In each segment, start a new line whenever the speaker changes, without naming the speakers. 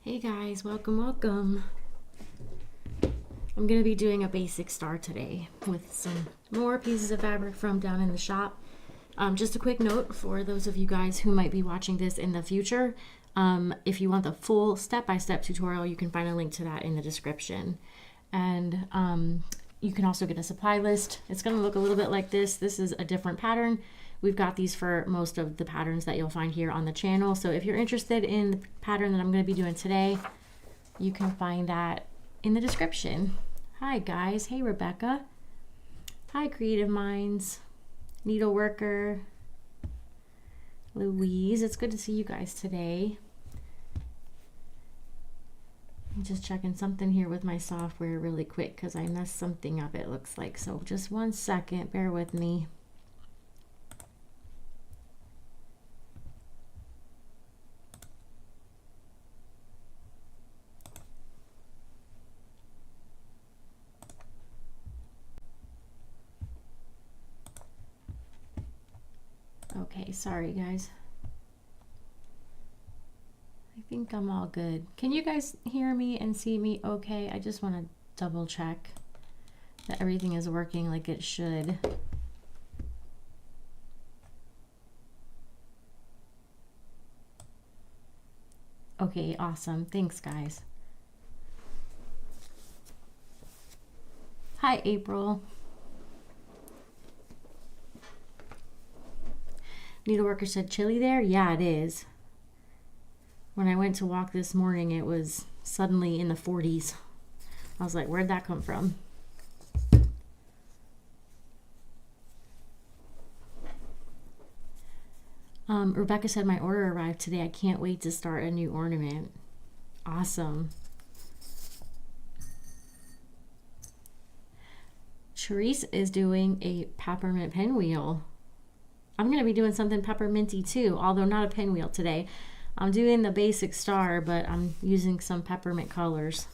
Hey guys, welcome. I'm going to be doing a basic star today with some more pieces of fabric from down in the shop. Just a quick note for those of you guys who might be watching this in the future. If you want the full step-by-step tutorial, you can find a link to that in the description. And you can also get a supply list. It's going to look a little bit like this. This is a different pattern. We've got these for most of the patterns that you'll find here on the channel. So if you're interested in the pattern that I'm going to be doing today, you can find that in the description. Hi guys. Hey Rebecca. Hi Creative Minds. Needleworker. Louise. It's good to see you guys today. I'm just checking something here with my software really quick because I messed something up, it looks like. So just 1 second. Bear with me. Okay, sorry guys. I think I'm all good. Can you guys hear me and see me okay? I just want to double check that everything is working like it should. Okay, awesome. Thanks guys. Hi April. Needleworker said chilly there? Yeah, it is. When I went to walk this morning, it was suddenly in the 40s. I was like, where'd that come from? Rebecca said my order arrived today. I can't wait to start a new ornament. Awesome. Charisse is doing a peppermint pinwheel. I'm going to be doing something pepperminty too, although not a pinwheel today. I'm doing the basic star, but I'm using some peppermint colors.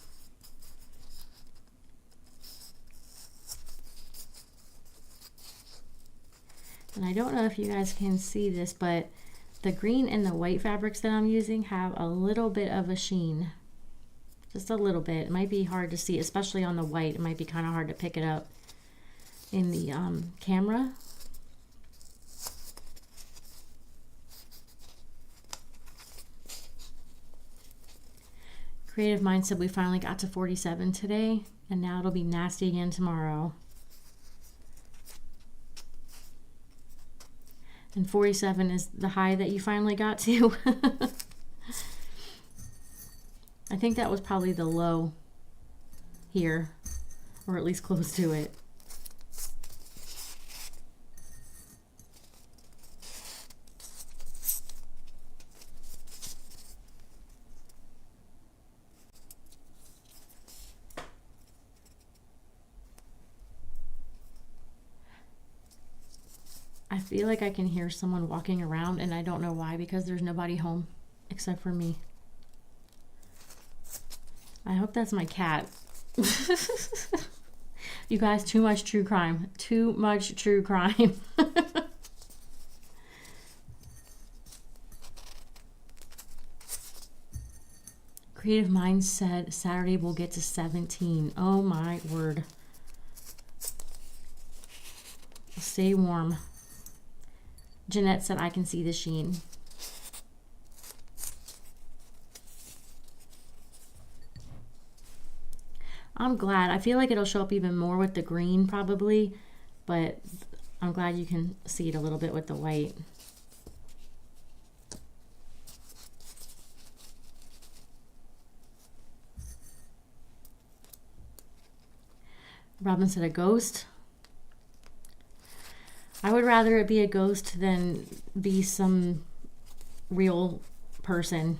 And I don't know if you guys can see this, but the green and the white fabrics that I'm using have a little bit of a sheen. Just a little bit. It might be hard to see, especially on the white. It might be kind of hard to pick it up in the camera. Creative Mind said we finally got to 47 today, and now it'll be nasty again tomorrow. And 47 is the high that you finally got to. I think that was probably the low here, or at least close to it. I feel like I can hear someone walking around, and I don't know why, because there's nobody home except for me. I hope that's my cat. You guys, too much true crime. Too much true crime. Creative Minds said Saturday we'll get to 17. Oh my word. Stay warm. Jeanette said I can see the sheen. I'm glad. I feel like it'll show up even more with the green probably, but I'm glad you can see it a little bit with the white. Robin said a ghost. I would rather it be a ghost than be some real person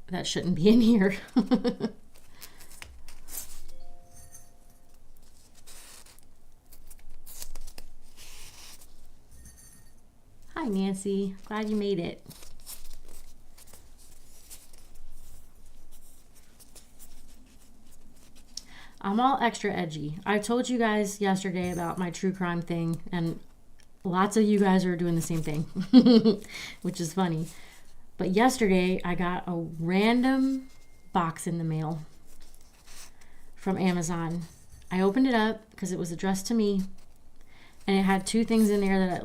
that shouldn't be in here. Hi Nancy, glad you made it. I'm all extra edgy. I told you guys yesterday about my true crime thing, and lots of you guys are doing the same thing, which is funny. But yesterday I got a random box in the mail from Amazon. I opened it up because it was addressed to me, and it had 2 things in there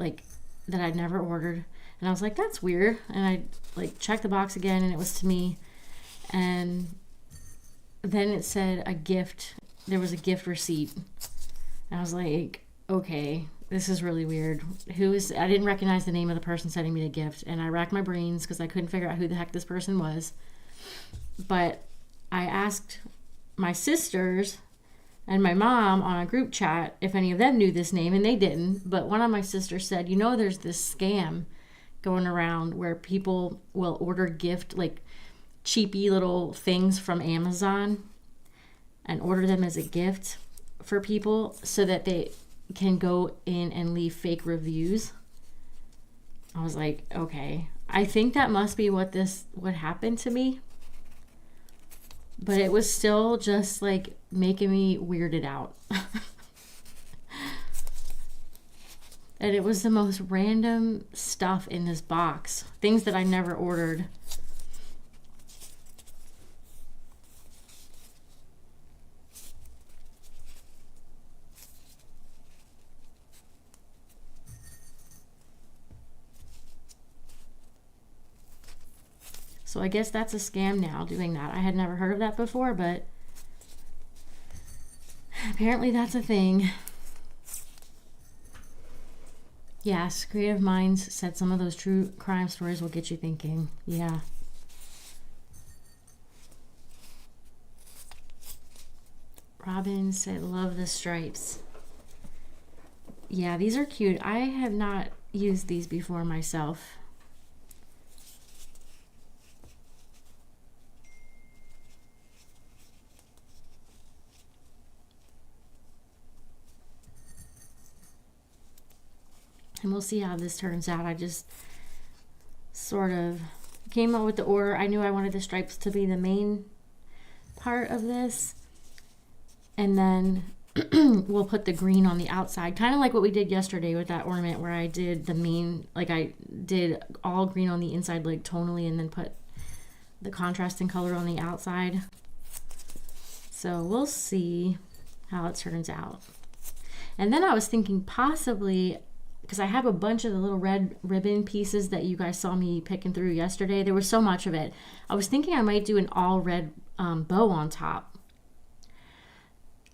that I'd never ordered. And I was like, that's weird. And I checked the box again, and it was to me. And then it said a gift. There was a gift receipt. And I was like, okay, this is really weird. I didn't recognize the name of the person sending me the gift. And I racked my brains because I couldn't figure out who the heck this person was. But I asked my sisters and my mom on a group chat if any of them knew this name, and they didn't. But one of my sisters said, there's this scam going around where people will order gift, cheapy little things from Amazon and order them as a gift for people so that they can go in and leave fake reviews. I was like, okay, I think that must be what happened to me. But it was still just making me weirded out. And it was the most random stuff in this box. Things that I never ordered. So I guess that's a scam now, doing that. I had never heard of that before, but apparently that's a thing. Yes, Creative Minds said some of those true crime stories will get you thinking. Yeah. Robin said, love the stripes. Yeah, these are cute. I have not used these before myself. And we'll see how this turns out. I just sort of came up with the order. I knew I wanted the stripes to be the main part of this. And then we'll put the green on the outside. Kind of like what we did yesterday with that ornament where I did the main, I did all green on the inside, tonally, and then put the contrasting color on the outside. So we'll see how it turns out. And then I was thinking possibly, because I have a bunch of the little red ribbon pieces that you guys saw me picking through yesterday. There was so much of it. I was thinking I might do an all red bow on top.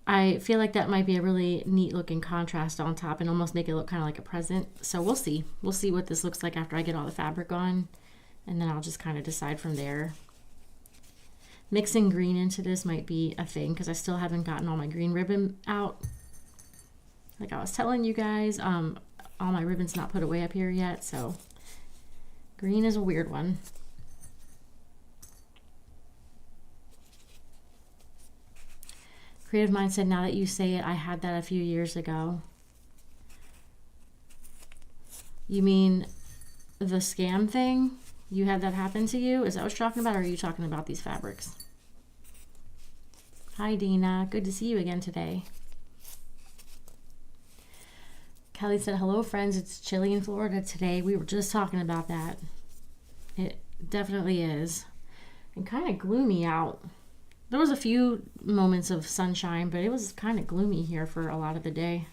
I feel like that might be a really neat looking contrast on top and almost make it look kind of like a present. So we'll see. We'll see what this looks like after I get all the fabric on. And then I'll just kind of decide from there. Mixing green into this might be a thing because I still haven't gotten all my green ribbon out. Like I was telling you guys, all my ribbon's not put away up here yet, so green is a weird one. Creative Mind said, now that you say it, I had that a few years ago. You mean the scam thing? You had that happen to you? Is that what you're talking about, or are you talking about these fabrics? Hi, Dina. Good to see you again today. Kelly said, hello, friends. It's chilly in Florida today. We were just talking about that. It definitely is. And kind of gloomy out. There was a few moments of sunshine, but it was kind of gloomy here for a lot of the day.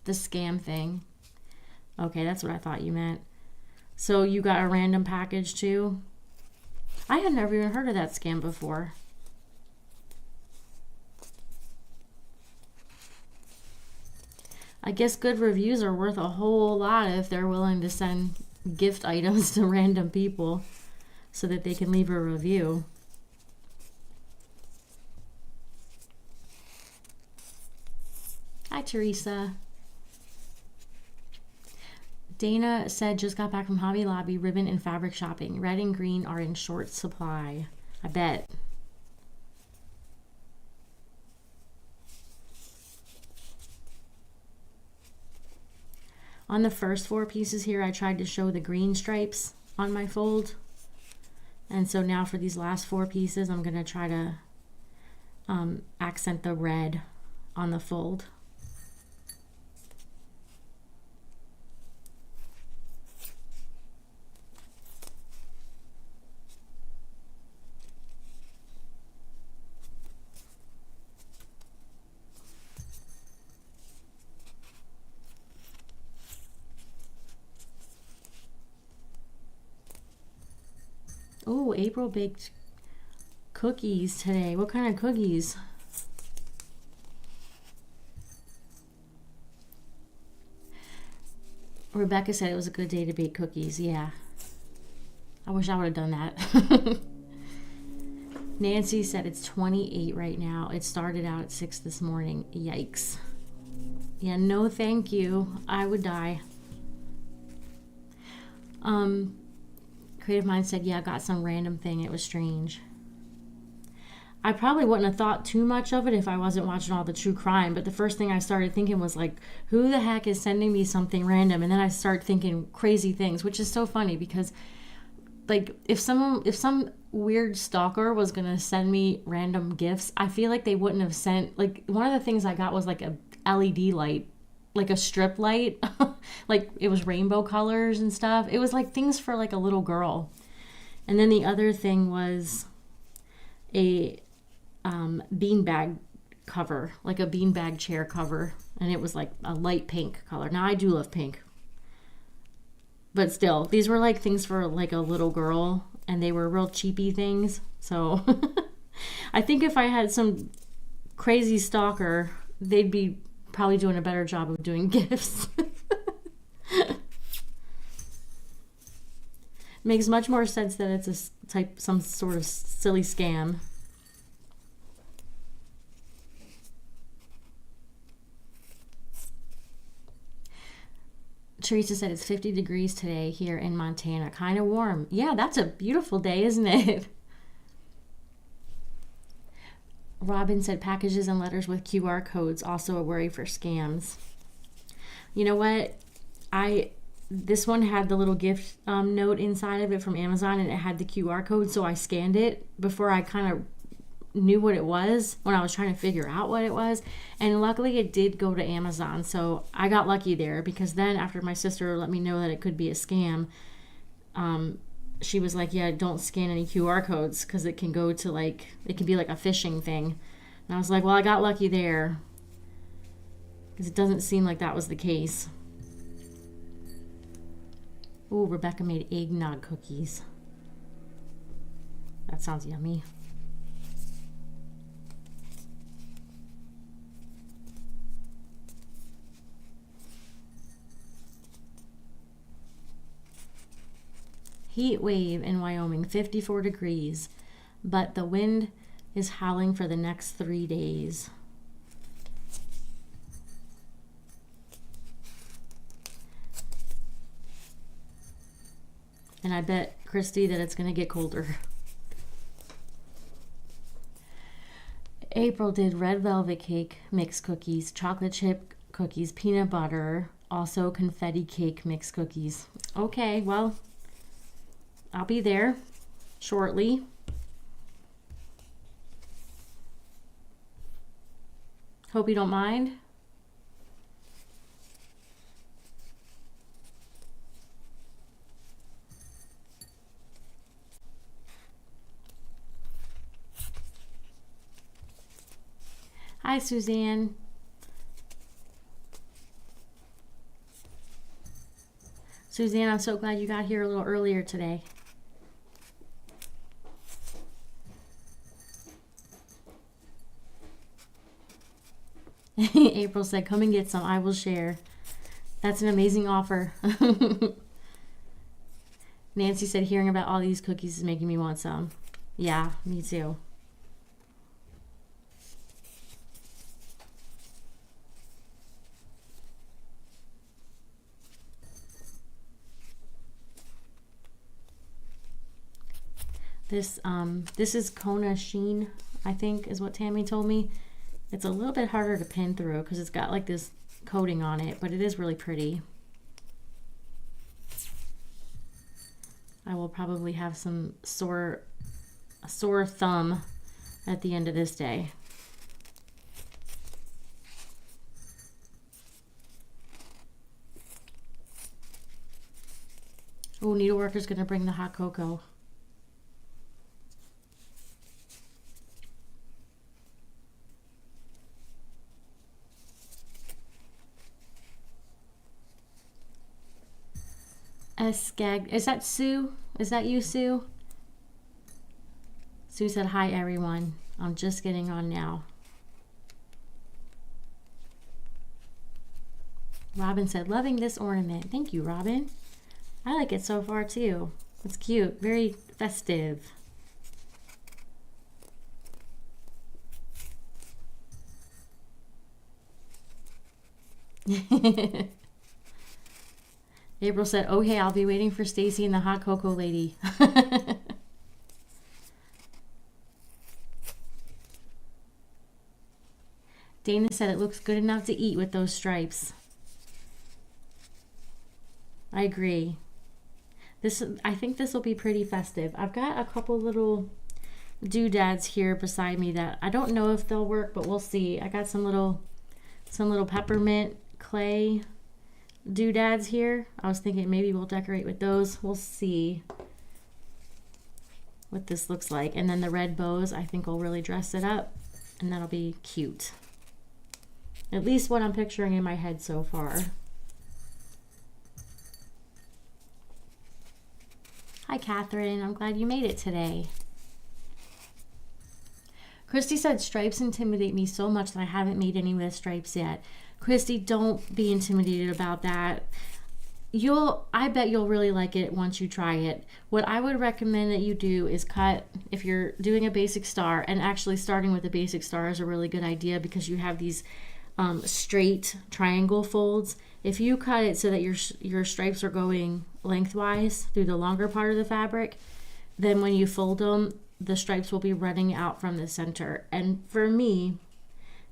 The scam thing. Okay, that's what I thought you meant. So you got a random package too? I had never even heard of that scam before. I guess good reviews are worth a whole lot if they're willing to send gift items to random people so that they can leave a review. Hi, Teresa. Dana said, just got back from Hobby Lobby, ribbon and fabric shopping. Red and green are in short supply. I bet. On the first 4 pieces here, I tried to show the green stripes on my fold. And so now for these last 4 pieces, I'm going to try to accent the red on the fold. Oh, April baked cookies today. What kind of cookies? Rebecca said it was a good day to bake cookies. Yeah. I wish I would have done that. Nancy said it's 28 right now. It started out at 6 this morning. Yikes. Yeah, no thank you. I would die. Creative Mind said, yeah, I got some random thing. It was strange. I probably wouldn't have thought too much of it if I wasn't watching all the true crime, but the first thing I started thinking was like, who the heck is sending me something random? And then I start thinking crazy things, which is so funny because like if some weird stalker was gonna send me random gifts, I feel like they wouldn't have sent, like one of the things I got was like a LED light, like a strip light. Like it was rainbow colors and stuff. It was like things for like a little girl. And then the other thing was a beanbag cover, like a beanbag chair cover, and it was like a light pink color. Now I do love pink, but still, these were like things for like a little girl, and they were real cheapy things. So I think if I had some crazy stalker, they'd be probably doing a better job of doing gifts. Makes much more sense that it's some sort of silly scam. Teresa said it's 50 degrees today here in Montana. Kind of warm. Yeah, that's a beautiful day, isn't it? Robin said packages and letters with QR codes, also a worry for scams. You know what? This one had the little gift note inside of it from Amazon, and it had the QR code, so I scanned it before I kind of knew what it was when I was trying to figure out what it was. And luckily it did go to Amazon, so I got lucky there, because then after my sister let me know that it could be a scam, she was like, yeah, don't scan any QR codes because it can go to like, it can be like a phishing thing. And I was like, well, I got lucky there because it doesn't seem like that was the case. Ooh, Rebecca made eggnog cookies. That sounds yummy. Heat wave in Wyoming, 54 degrees, but the wind is howling for the next 3 days. And I bet, Christy, that it's going to get colder. April did red velvet cake mix cookies, chocolate chip cookies, peanut butter, also confetti cake mix cookies. Okay, well, I'll be there shortly. Hope you don't mind. Hi, Suzanne. Suzanne, I'm so glad you got here a little earlier today. April said, come and get some. I will share. That's an amazing offer. Nancy said, hearing about all these cookies is making me want some. Yeah, me too. This is Kona Sheen, I think is what Tammy told me. It's a little bit harder to pin through because it's got like this coating on it, but it is really pretty. I will probably have a sore thumb at the end of this day. Oh, needleworker's gonna bring the hot cocoa. Is that Sue? Is that you, Sue? Sue said, hi everyone. I'm just getting on now. Robin said, loving this ornament. Thank you, Robin. I like it so far too. It's cute, very festive. April said, oh hey, I'll be waiting for Stacy and the hot cocoa lady. Dana said it looks good enough to eat with those stripes. I agree. I think this will be pretty festive. I've got a couple little doodads here beside me that I don't know if they'll work, but we'll see. I got some little peppermint clay doodads here. I was thinking maybe we'll decorate with those. We'll see what this looks like. And then the red bows, I think will really dress it up, and that'll be cute. At least what I'm picturing in my head so far. Hi, Catherine. I'm glad you made it today. Christy said, stripes intimidate me so much that I haven't made any with stripes yet. Christy, don't be intimidated about that. I bet you'll really like it once you try it. What I would recommend that you do is cut, if you're doing a basic star, and actually starting with a basic star is a really good idea because you have these straight triangle folds. If you cut it so that your stripes are going lengthwise through the longer part of the fabric, then when you fold them, the stripes will be running out from the center. And for me,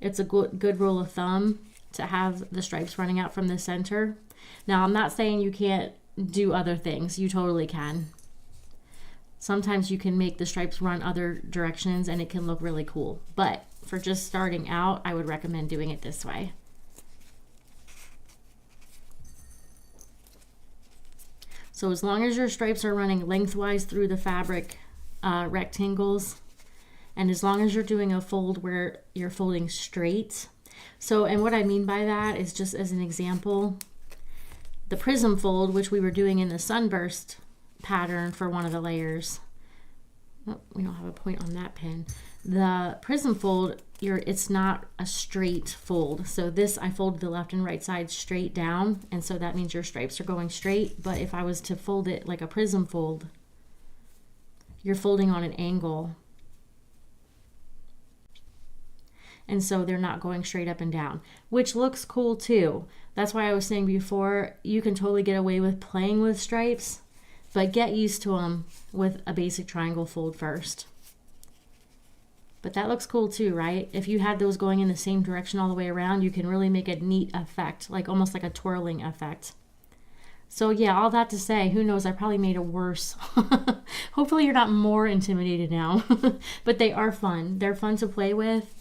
it's a good rule of thumb to have the stripes running out from the center. Now, I'm not saying you can't do other things. You totally can. Sometimes you can make the stripes run other directions and it can look really cool. But for just starting out, I would recommend doing it this way. So as long as your stripes are running lengthwise through the fabric rectangles, and as long as you're doing a fold where you're folding straight. So, and what I mean by that is, just as an example, the prism fold, which we were doing in the sunburst pattern for one of the layers. Oh, we don't have a point on that pin. The prism fold, it's not a straight fold. So this, I folded the left and right side straight down, and so that means your stripes are going straight. But if I was to fold it like a prism fold, you're folding on an angle. And so they're not going straight up and down, which looks cool too. That's why I was saying before, you can totally get away with playing with stripes, but get used to them with a basic triangle fold first. But that looks cool too, right? If you had those going in the same direction all the way around, you can really make a neat effect, like almost like a twirling effect. So yeah, all that to say, who knows, I probably made it worse. Hopefully you're not more intimidated now. But they are fun. They're fun to play with.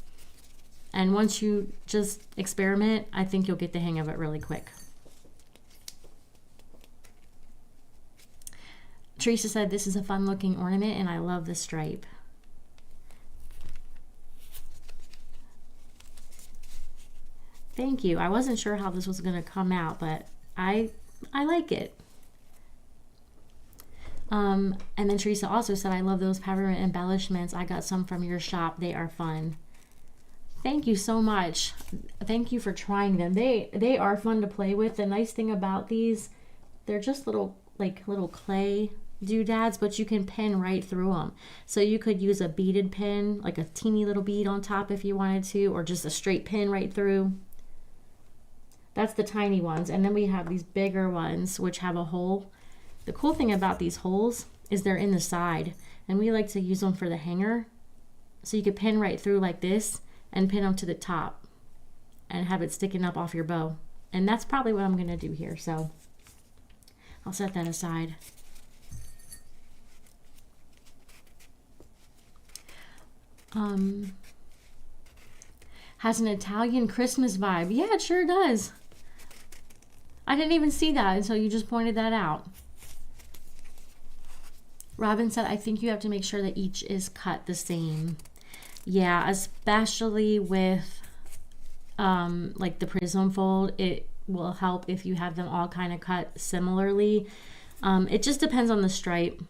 And once you just experiment, I think you'll get the hang of it really quick. Teresa said, this is a fun looking ornament and I love the stripe. Thank you. I wasn't sure how this was going to come out, but I like it. And then Teresa also said, I love those peppermint embellishments. I got some from your shop. They are fun. Thank you so much. Thank you for trying them. They are fun to play with. The nice thing about these, they're just little clay doodads, but you can pin right through them. So you could use a beaded pin, like a teeny little bead on top if you wanted to, or just a straight pin right through. That's the tiny ones. And then we have these bigger ones which have a hole. The cool thing about these holes is they're in the side, and we like to use them for the hanger. So you could pin right through like this and pin them to the top and have it sticking up off your bow. And that's probably what I'm going to do here. So I'll set that aside. Has an Italian Christmas vibe. Yeah, it sure does. I didn't even see that until you just pointed that out. Robin said, I think you have to make sure that each is cut the same. Yeah, especially with like the prism fold, it will help if you have them all kind of cut similarly. It just depends on the stripe.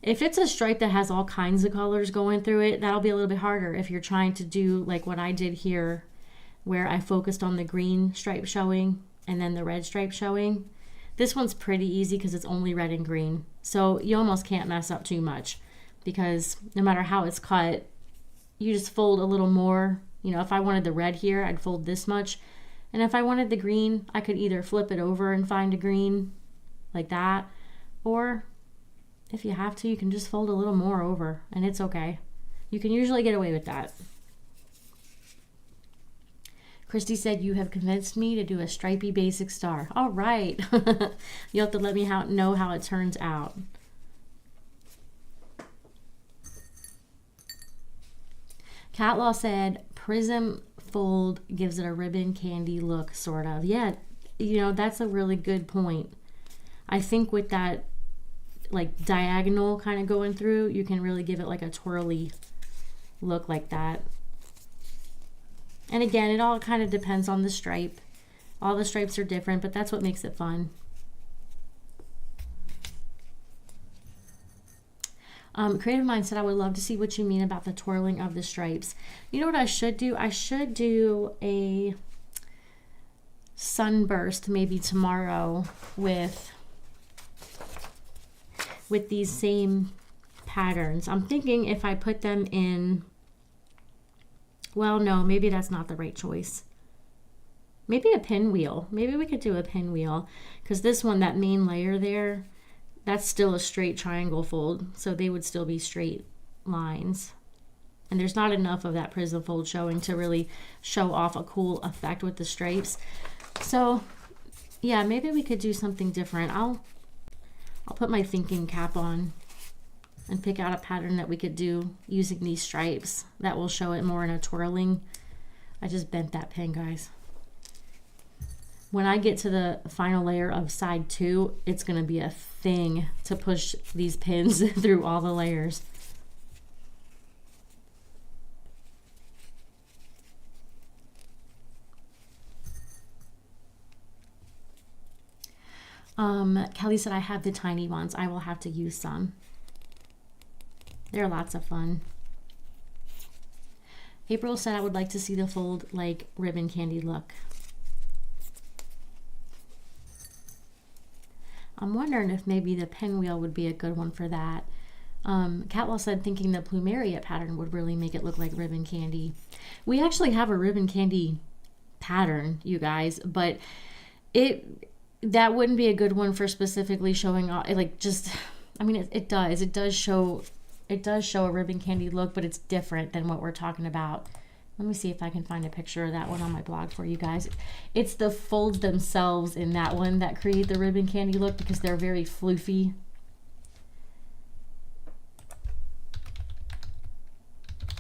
If it's a stripe that has all kinds of colors going through it, that'll be a little bit harder if you're trying to do like what I did here, where I focused on the green stripe showing and then the red stripe showing. This one's pretty easy because it's only red and green. So you almost can't mess up too much, because no matter how it's cut, you just fold a little more. You know, if I wanted the red here, I'd fold this much. And if I wanted the green, I could either flip it over and find a green like that, or if you have to, you can just fold a little more over and it's okay. You can usually get away with that. Christy said, you have convinced me to do a stripy basic star. All right. You'll have to let me know how it turns out. Catlaw said, prism fold gives it a ribbon candy look, sort of. Yeah, you know, that's a really good point. I think with that like diagonal kind of going through, you can really give it like a twirly look like that. And again, it all kind of depends on the stripe. All the stripes are different, but that's what makes it fun. Creative Mind said, I would love to see what you mean about the twirling of the stripes. You know what I should do? I should do a sunburst maybe tomorrow with these same patterns. I'm thinking if I put them in, well, no, maybe that's not the right choice. Maybe a pinwheel. Maybe we could do a pinwheel, because this one, that main layer there, that's still a straight triangle fold, so they would still be straight lines. And there's not enough of that prism fold showing to really show off a cool effect with the stripes. So yeah, maybe we could do something different. I'll put my thinking cap on and pick out a pattern that we could do using these stripes that will show it more in a twirling. I just bent that pin, guys. When I get to the final layer of side 2, it's going to be a thing to push these pins through all the layers. Kelly said, I have the tiny ones. I will have to use some. They're lots of fun. April said, I would like to see the fold like ribbon candy look. I'm wondering if maybe the pinwheel would be a good one for that. Catwell said, thinking the plumeria pattern would really make it look like ribbon candy. We actually have a ribbon candy pattern, you guys, but that wouldn't be a good one for specifically showing off, like, just, I mean, it does show a ribbon candy look, but it's different than what we're talking about. Let me see if I can find a picture of that one on my blog for you guys. It's the folds themselves in that one that create the ribbon candy look, because they're very floofy.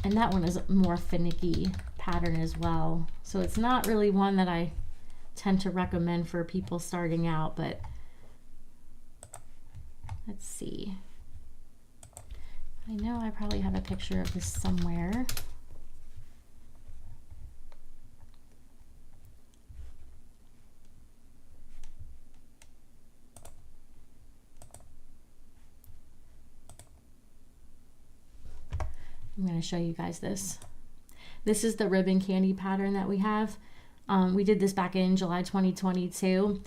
And that one is a more finicky pattern as well. So it's not really one that I tend to recommend for people starting out, but let's see. I know I probably have a picture of this somewhere. I'm going to show you guys this. This is the ribbon candy pattern that we have. We did this back in July 2022,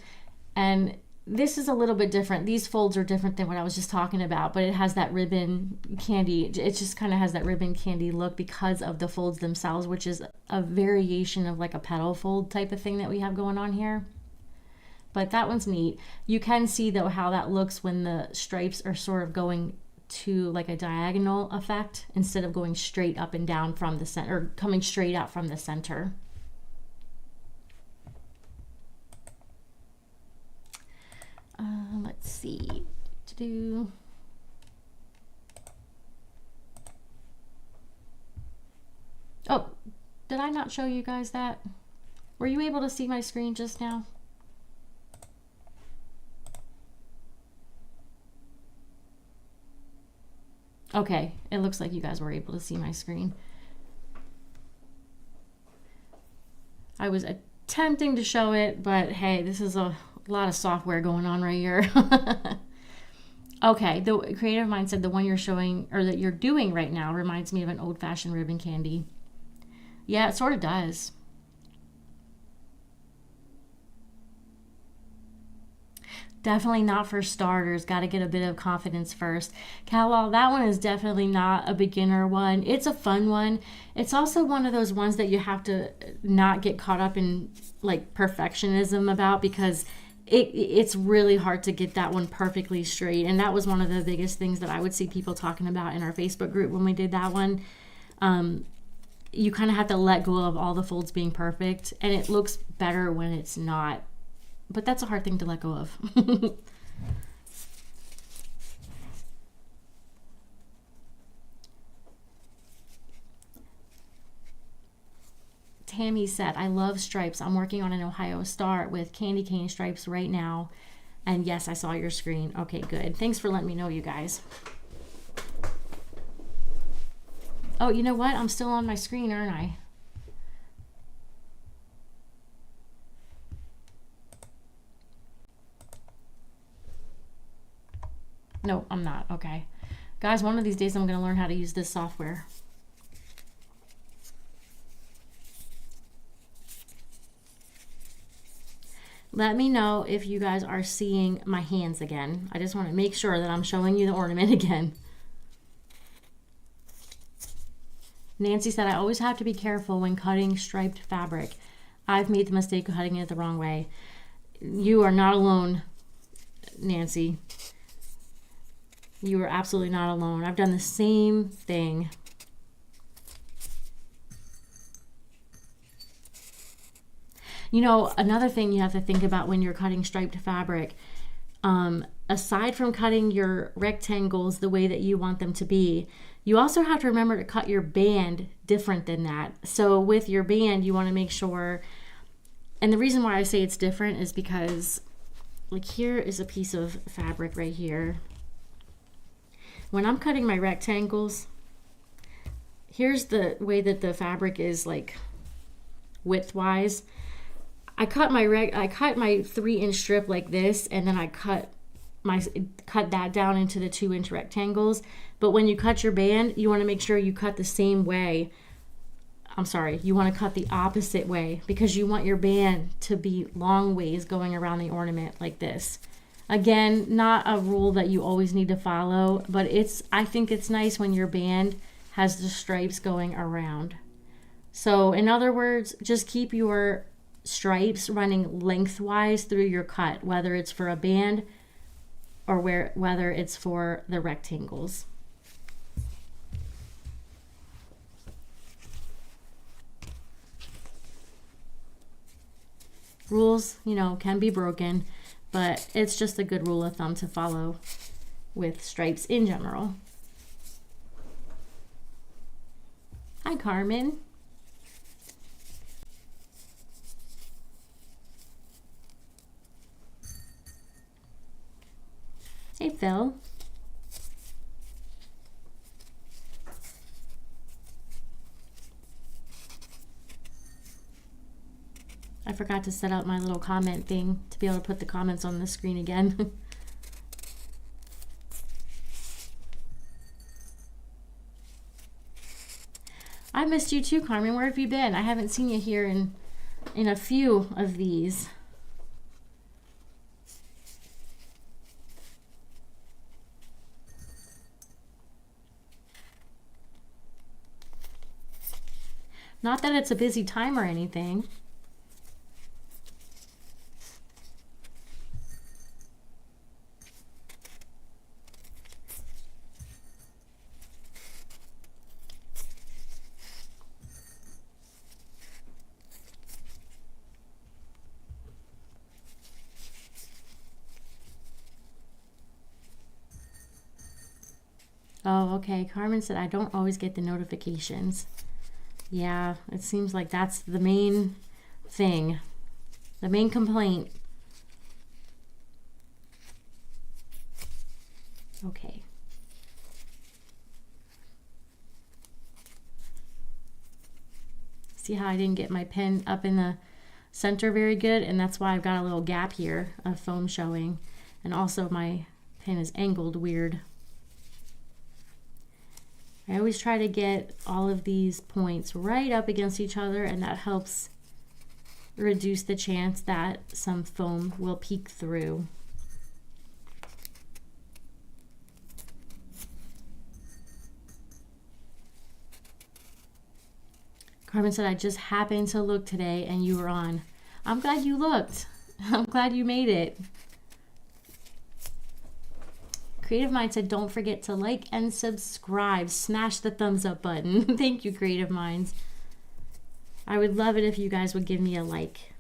and this is a little bit different. These folds are different than what I was just talking about, but it has that ribbon candy. It just kind of has that ribbon candy look because of the folds themselves, which is a variation of like a petal fold type of thing that we have going on here. But that one's neat. You can see though how that looks when the stripes are sort of going to like a diagonal effect instead of going straight up and down from the center, or coming straight out from the center. Let's see. Oh, did I not show you guys that? Were you able to see my screen just now? Okay, it looks like you guys were able to see my screen. I was attempting to show it, but hey, this is a lot of software going on right here. Okay, the creative mind said the one you're showing or that you're doing right now reminds me of an old-fashioned ribbon candy. Yeah, it sort of does. Definitely not for starters. Got to get a bit of confidence first. Cal, that one is definitely not a beginner one. It's a fun one. It's also one of those ones that you have to not get caught up in like perfectionism about, because it's really hard to get that one perfectly straight. And that was one of the biggest things that I would see people talking about in our Facebook group when we did that one. You kind of have to let go of all the folds being perfect, and it looks better when it's not. But that's a hard thing to let go of. Tammy said, I love stripes. I'm working on an Ohio Star with candy cane stripes right now. And yes, I saw your screen. Okay, good. Thanks for letting me know, you guys. Oh, you know what? I'm still on my screen, aren't I? No, I'm not. Okay. Guys, one of these days I'm going to learn how to use this software. Let me know if you guys are seeing my hands again. I just want to make sure that I'm showing you the ornament again. Nancy said, I always have to be careful when cutting striped fabric. I've made the mistake of cutting it the wrong way. You are not alone, Nancy. You are absolutely not alone. I've done the same thing. You know, another thing you have to think about when you're cutting striped fabric, aside from cutting your rectangles the way that you want them to be, you also have to remember to cut your band different than that. So with your band, you want to make sure, and the reason why I say it's different is because, like, here is a piece of fabric right here. When I'm cutting my rectangles, here's the way that the fabric is, like, width-wise. I cut my 3-inch strip like this, and then I cut that down into the 2-inch rectangles. But when you cut your band, you want to make sure you cut the same way. I'm sorry, you want to cut the opposite way, because you want your band to be long ways going around the ornament like this. Again, not a rule that you always need to follow, but I think it's nice when your band has the stripes going around. So in other words, just keep your stripes running lengthwise through your cut, whether it's for a band or whether it's for the rectangles. Rules, you know, can be broken, but it's just a good rule of thumb to follow with stripes in general. Hi, Carmen. Hey, Phil. I forgot to set up my little comment thing to be able to put the comments on the screen again. I missed you too, Carmen. Where have you been? I haven't seen you here in a few of these. Not that it's a busy time or anything. Oh, okay. Carmen said, I don't always get the notifications. Yeah, it seems like that's the main thing, the main complaint. Okay. See how I didn't get my pen up in the center very good, and that's why I've got a little gap here of foam showing, and also my Pin is angled weird. I always try to get all of these points right up against each other, and that helps reduce the chance that some foam will peek through. Carmen said, I just happened to look today and you were on. I'm glad you looked. I'm glad you made it. Creative Mind said, don't forget to like and subscribe. Smash the thumbs up button. Thank you, Creative Minds. I would love it if you guys would give me a like,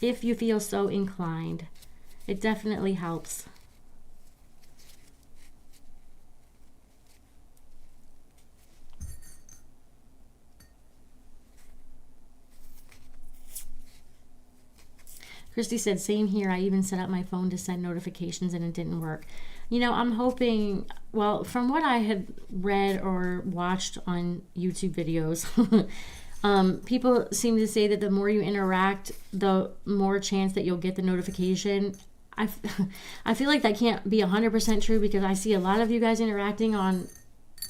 if you feel so inclined. It definitely helps. Christy said, same here. I even set up my phone to send notifications and it didn't work. You know, I'm hoping, well, from what I had read or watched on YouTube videos, people seem to say that the more you interact, the more chance that you'll get the notification. I feel like that can't be 100% true, because I see a lot of you guys interacting on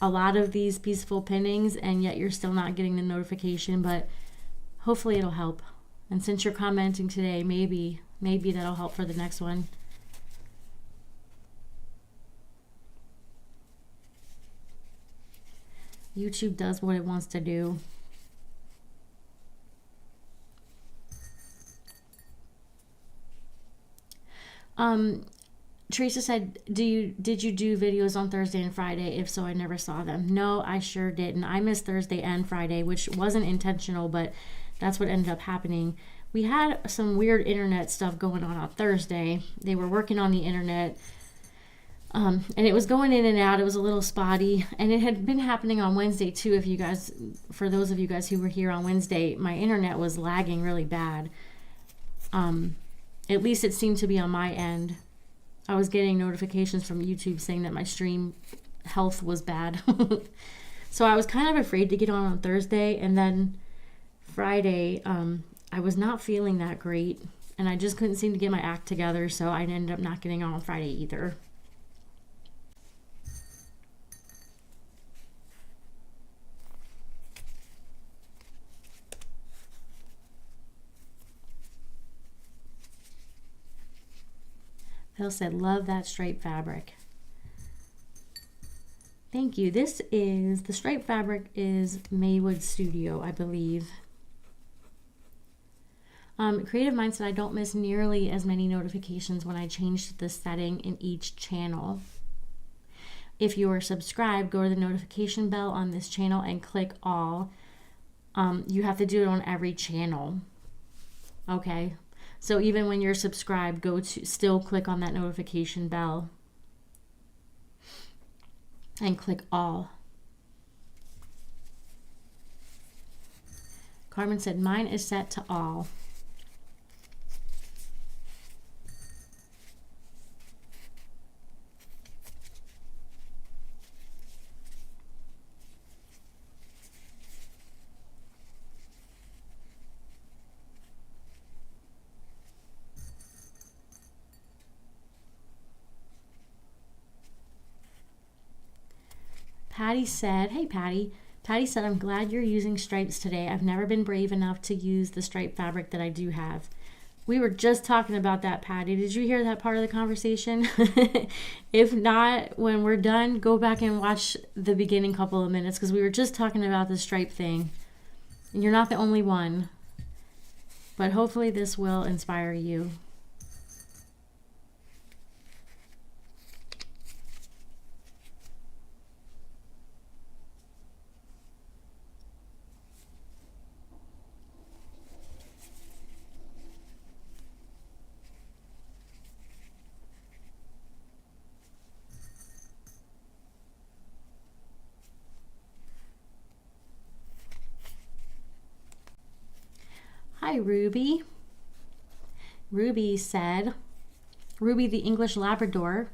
a lot of these peaceful pinnings, and yet you're still not getting the notification, but hopefully it'll help. And since you're commenting today, maybe that'll help for the next one. YouTube does what it wants to do. Teresa said, did you do videos on Thursday and Friday? If so, I never saw them. No, I sure didn't. I missed Thursday and Friday, which wasn't intentional, but that's what ended up happening. We had some weird internet stuff going on Thursday. They were working on the internet, and it was going in and out. It was a little spotty, and it had been happening on Wednesday too. If you guys, for those of you guys who were here on Wednesday, my internet was lagging really bad. At least it seemed to be on my end. I was getting notifications from YouTube saying that my stream health was bad. So I was kind of afraid to get on Thursday, and then Friday, I was not feeling that great, and I just couldn't seem to get my act together, so I ended up not getting on Friday either. Phil said, love that striped fabric. Thank you. This is, the striped fabric is Maywood Studio, I believe. Creative Mind said, I don't miss nearly as many notifications when I changed the setting in each channel. If you are subscribed, go to the notification bell on this channel and click all. You have to do it on every channel. Okay. So even when you're subscribed, still click on that notification bell and click all. Carmen said, mine is set to all. Patty said, hey Patty. Patty said, I'm glad you're using stripes today. I've never been brave enough to use the striped fabric that I do have. We were just talking about that, Patty. Did you hear that part of the conversation? If not, when we're done, go back and watch the beginning couple of minutes, because we were just talking about the stripe thing. And you're not the only one. But hopefully this will inspire you. Hi, Ruby. Ruby said, Ruby the English Labrador.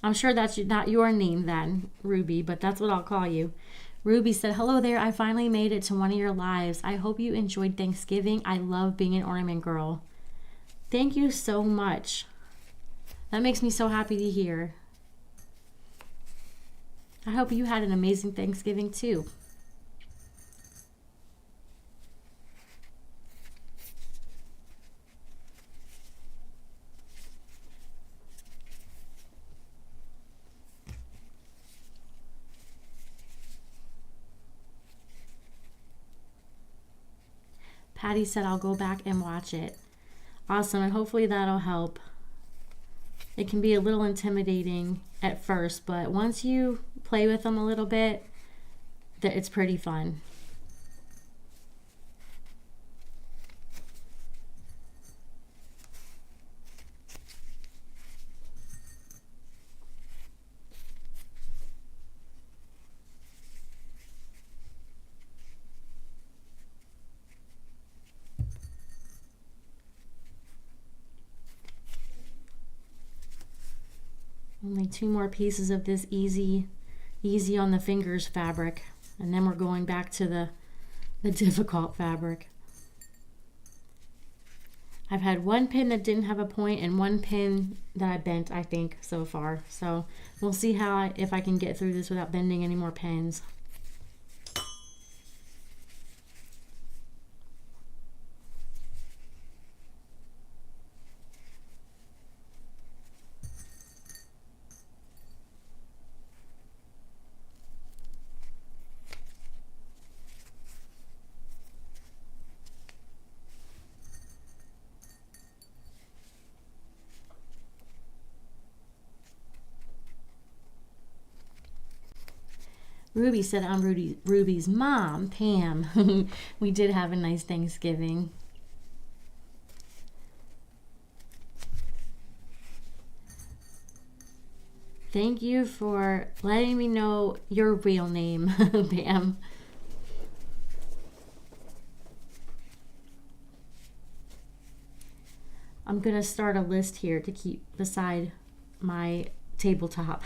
I'm sure that's not your name then, Ruby, but that's what I'll call you. Ruby said, hello there. I finally made it to one of your lives. I hope you enjoyed Thanksgiving. I love being an ornament girl. Thank you so much. That makes me so happy to hear. I hope you had an amazing Thanksgiving too. Patty said I'll go back and watch it. Awesome, and hopefully that'll help. It can be a little intimidating at first, but once you play with them a little bit, it's pretty fun. Only 2 more pieces of this easy on the fingers fabric, and then we're going back to the difficult fabric. I've had 1 pin that didn't have a point and 1 pin that I bent, I think, so far. So we'll see if I can get through this without bending any more pins. Ruby said I'm Ruby's mom, Pam. We did have a nice Thanksgiving. Thank you for letting me know your real name, Pam. I'm going to start a list here to keep beside my tabletop.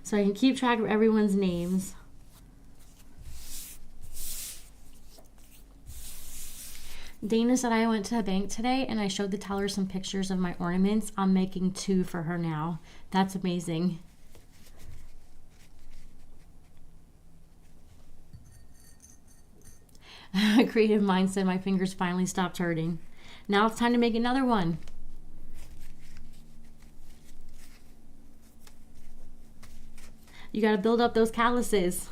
So I can keep track of everyone's names. Dana said I went to the bank today and I showed the teller some pictures of my ornaments. I'm making 2 for her now. That's amazing. Creative Mind said my fingers finally stopped hurting. Now it's time to make another one. You got to build up those calluses.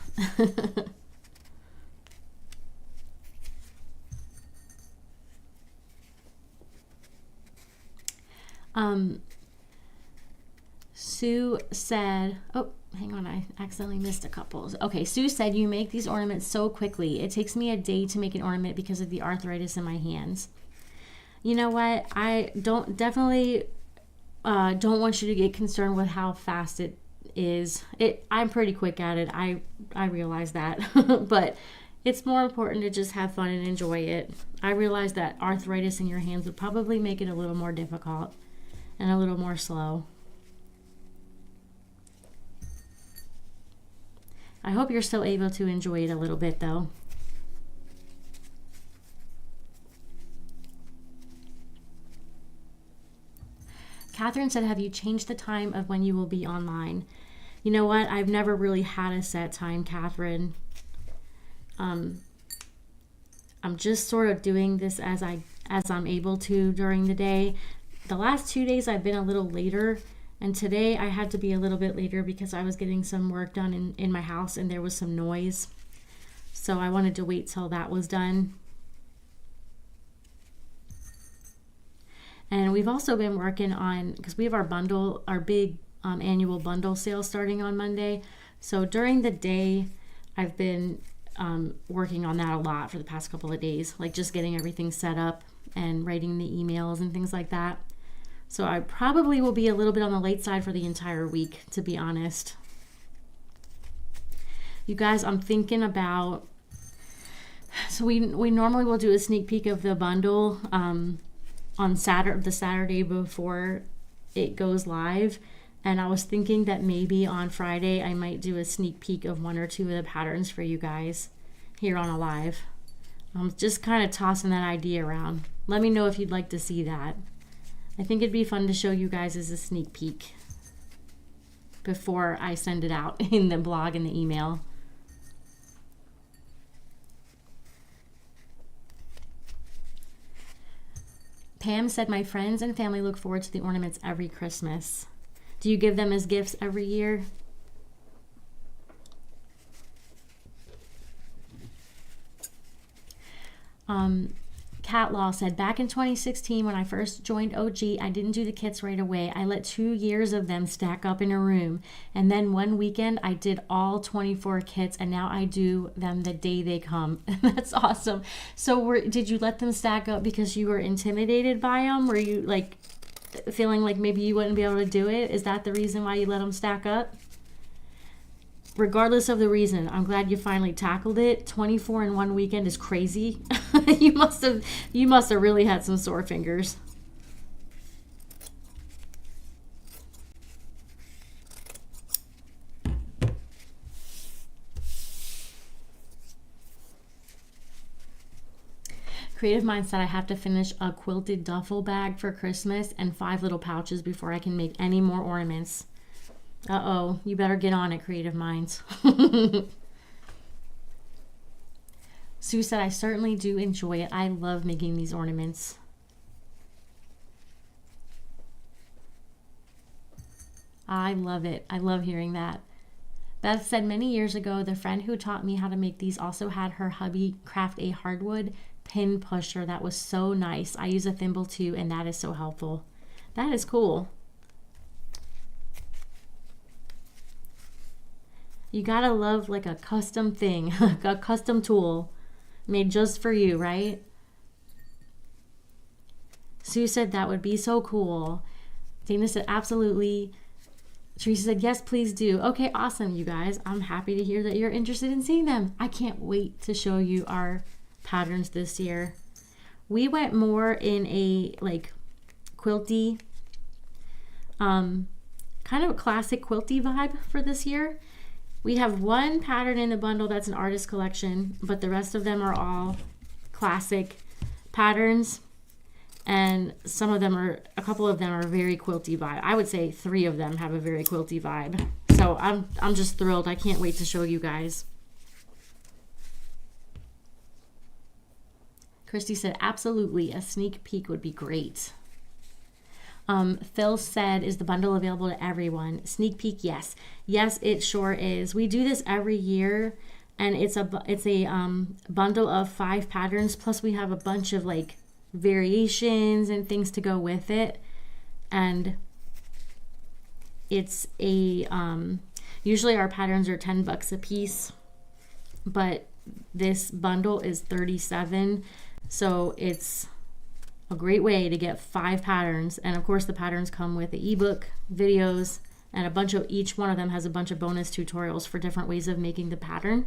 Sue said, oh, hang on, I accidentally missed a couple. Okay, Sue said, you make these ornaments so quickly. It takes me a day to make an ornament because of the arthritis in my hands. You know what? I don't want you to get concerned with how fast it is. I'm pretty quick at it. I realize that. But it's more important to just have fun and enjoy it. I realize that arthritis in your hands would probably make it a little more difficult and a little more slow. I hope you're still able to enjoy it a little bit though. Catherine said, have you changed the time of when you will be online? You know what? I've never really had a set time, Catherine. I'm just sort of doing this as I'm able to during the day. The last 2 days I've been a little later, and today I had to be a little bit later because I was getting some work done in my house and there was some noise. So I wanted to wait till that was done. And we've also been working on, because we have our big annual bundle sale starting on Monday. So during the day, I've been working on that a lot for the past couple of days, like just getting everything set up and writing the emails and things like that. So I probably will be a little bit on the late side for the entire week, to be honest. You guys, I'm thinking about, so we normally will do a sneak peek of the bundle on the Saturday before it goes live, and I was thinking that maybe on Friday I might do a sneak peek of 1 or 2 of the patterns for you guys here on a live. I'm just kind of tossing that idea around. Let me know if you'd like to see that. I think it'd be fun to show you guys as a sneak peek before I send it out in the blog and the email. Pam said, my friends and family look forward to the ornaments every Christmas. Do you give them as gifts every year? Cat Law said, back in 2016 when I first joined OG, I didn't do the kits right away. I let 2 years of them stack up in a room, and then one weekend I did all 24 kits, and now I do them the day they come. That's awesome. So did you let them stack up because you were intimidated by them? Were you like feeling like maybe you wouldn't be able to do it? Is that the reason why you let them stack up? Regardless of the reason, I'm glad you finally tackled it. 24 in one weekend is crazy. You must have really had some sore fingers. Creative Mind said, I have to finish a quilted duffel bag for Christmas and 5 little pouches before I can make any more ornaments. Uh-oh, you better get on it, Creative Minds. Sue said, I certainly do enjoy it. I love making these ornaments. I love it. I love hearing that. Beth said, many years ago, the friend who taught me how to make these also had her hubby craft a hardwood pin pusher that was so nice. I use a thimble too, and that is so helpful. That is cool. You gotta love like a custom thing, a custom tool made just for you, right? Sue said that would be so cool. Dana said absolutely. Teresa said yes, please do. Okay, awesome, you guys. I'm happy to hear that you're interested in seeing them. I can't wait to show you our patterns this year. We went more in a like quilty, kind of a classic quilty vibe for this year. We have one pattern in the bundle that's an artist collection, but the rest of them are all classic patterns. And a couple of them are very quilty vibe. I would say 3 of them have a very quilty vibe. So I'm just thrilled. I can't wait to show you guys. Christy said, absolutely, a sneak peek would be great. Phil said, is the bundle available to everyone? Sneak peek, yes. Yes, it sure is. We do this every year, and it's a bundle of 5 patterns, plus we have a bunch of like variations and things to go with it. And it's a usually our patterns are $10 a piece, but this bundle is $37, so it's a great way to get 5 patterns. And of course the patterns come with the ebook, videos, and each one of them has a bunch of bonus tutorials for different ways of making the pattern.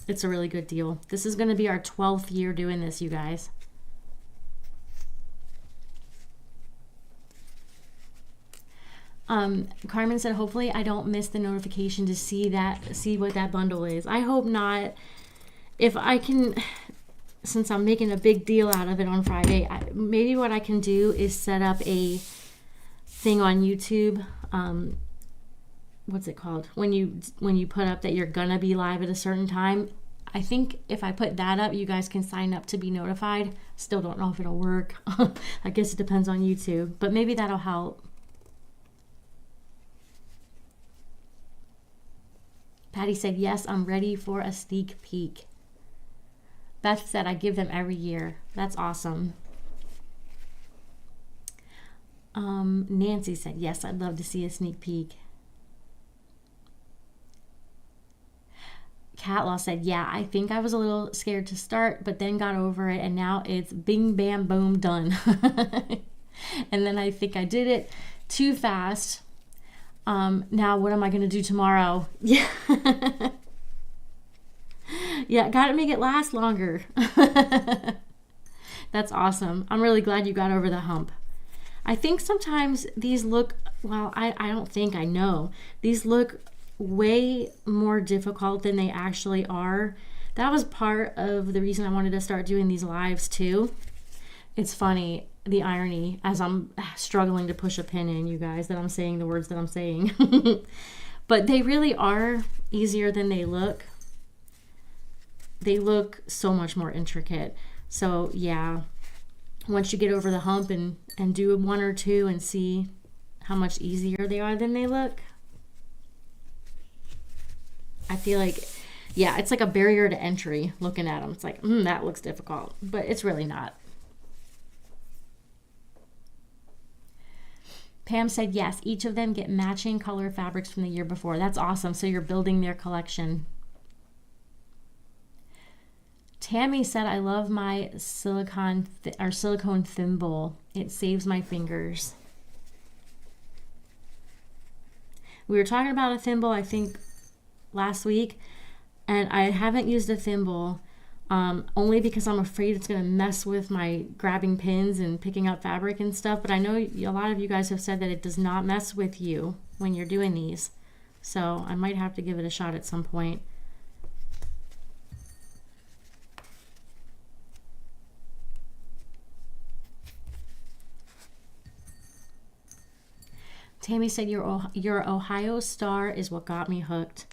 It's a really good deal. This is going to be our 12th year doing this, you guys. Carmen said, hopefully I don't miss the notification to see what that bundle is. I hope not. If I can, since I'm making a big deal out of it on Friday, maybe what I can do is set up a thing on YouTube. What's it called? When you put up that you're gonna be live at a certain time. I think if I put that up, you guys can sign up to be notified. Still don't know if it'll work. I guess it depends on YouTube, but maybe that'll help. Patty said, yes, I'm ready for a sneak peek. Beth said, I give them every year. That's awesome. Nancy said, yes, I'd love to see a sneak peek. Catlaw said, yeah, I think I was a little scared to start, but then got over it, and now it's bing, bam, boom, done. And then I think I did it too fast. Now what am I going to do tomorrow? Yeah. Yeah, got to make it last longer. That's awesome. I'm really glad you got over the hump. I think sometimes these look, well, I don't think, I know. These look way more difficult than they actually are. That was part of the reason I wanted to start doing these lives too, It's funny, the irony, as I'm struggling to push a pin in, you guys, that I'm saying the words that I'm saying. But they really are easier than they look. They look so much more intricate. So yeah, once you get over the hump and do one or two and see how much easier they are than they look, I feel like, yeah, it's like a barrier to entry looking at them. It's like, that looks difficult, but it's really not. Pam said, yes, each of them get matching color fabrics from the year before. That's awesome. So you're building their collection. Tammy said, I love my silicone thimble. It saves my fingers. We were talking about a thimble, I think, last week, and I haven't used a thimble only because I'm afraid it's going to mess with my grabbing pins and picking up fabric and stuff. But I know a lot of you guys have said that it does not mess with you when you're doing these. So I might have to give it a shot at some point. Tammy said, your Ohio Star is what got me hooked.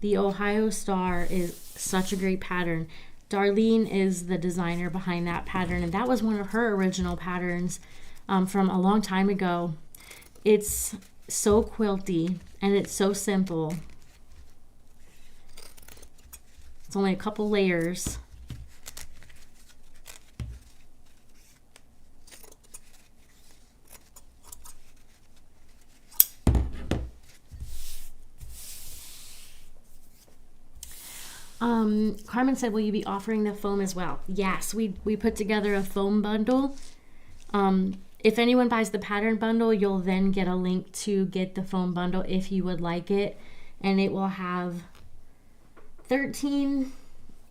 The Ohio Star is such a great pattern. Darlene is the designer behind that pattern, and that was one of her original patterns from a long time ago. It's so quilty, and it's so simple. It's only a couple layers. Carmen said, will you be offering the foam as well? Yes, we put together a foam bundle. If anyone buys the pattern bundle, you'll then get a link to get the foam bundle if you would like it. And it will have 13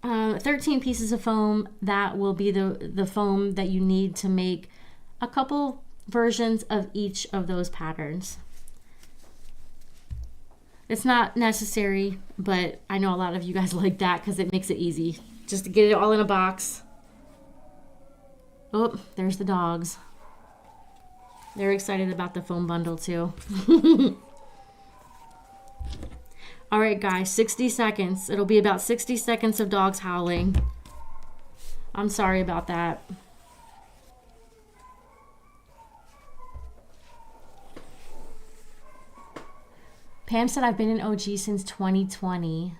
pieces of foam. That will be the foam that you need to make a couple versions of each of those patterns. It's not necessary, but I know a lot of you guys like that because it makes it easy just to get it all in a box. Oh, there's the dogs. They're excited about the foam bundle too. All right, guys, 60 seconds. It'll be about 60 seconds of dogs howling. I'm sorry about that. Pam said, I've been an OG since 2020.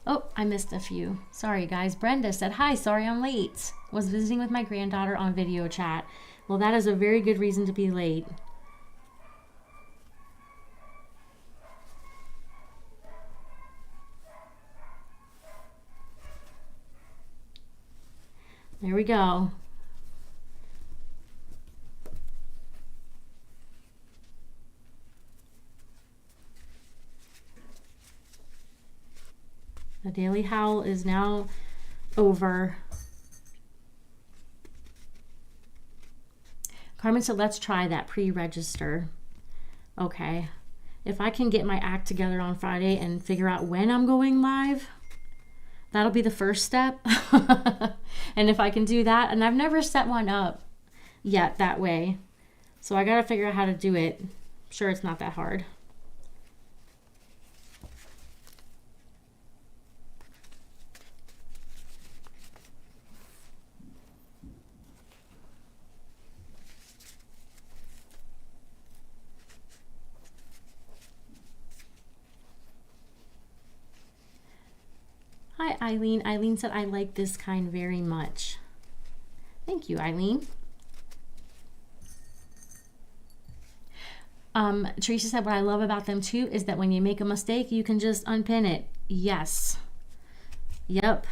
Oh, I missed a few. Sorry, guys. Brenda said, hi, sorry I'm late. Was visiting with my granddaughter on video chat. Well, that is a very good reason to be late. There we go. The daily howl is now over. Carmen said, let's try that pre-register. Okay. If I can get my act together on Friday and figure out when I'm going live, that'll be the first step. And if I can do that, and I've never set one up yet that way, so I got to figure out how to do it. I'm sure it's not that hard. Hi, Eileen. Eileen said, I like this kind very much. Thank you, Eileen. Teresa said, what I love about them too is that when you make a mistake, you can just unpin it. Yes. Yep.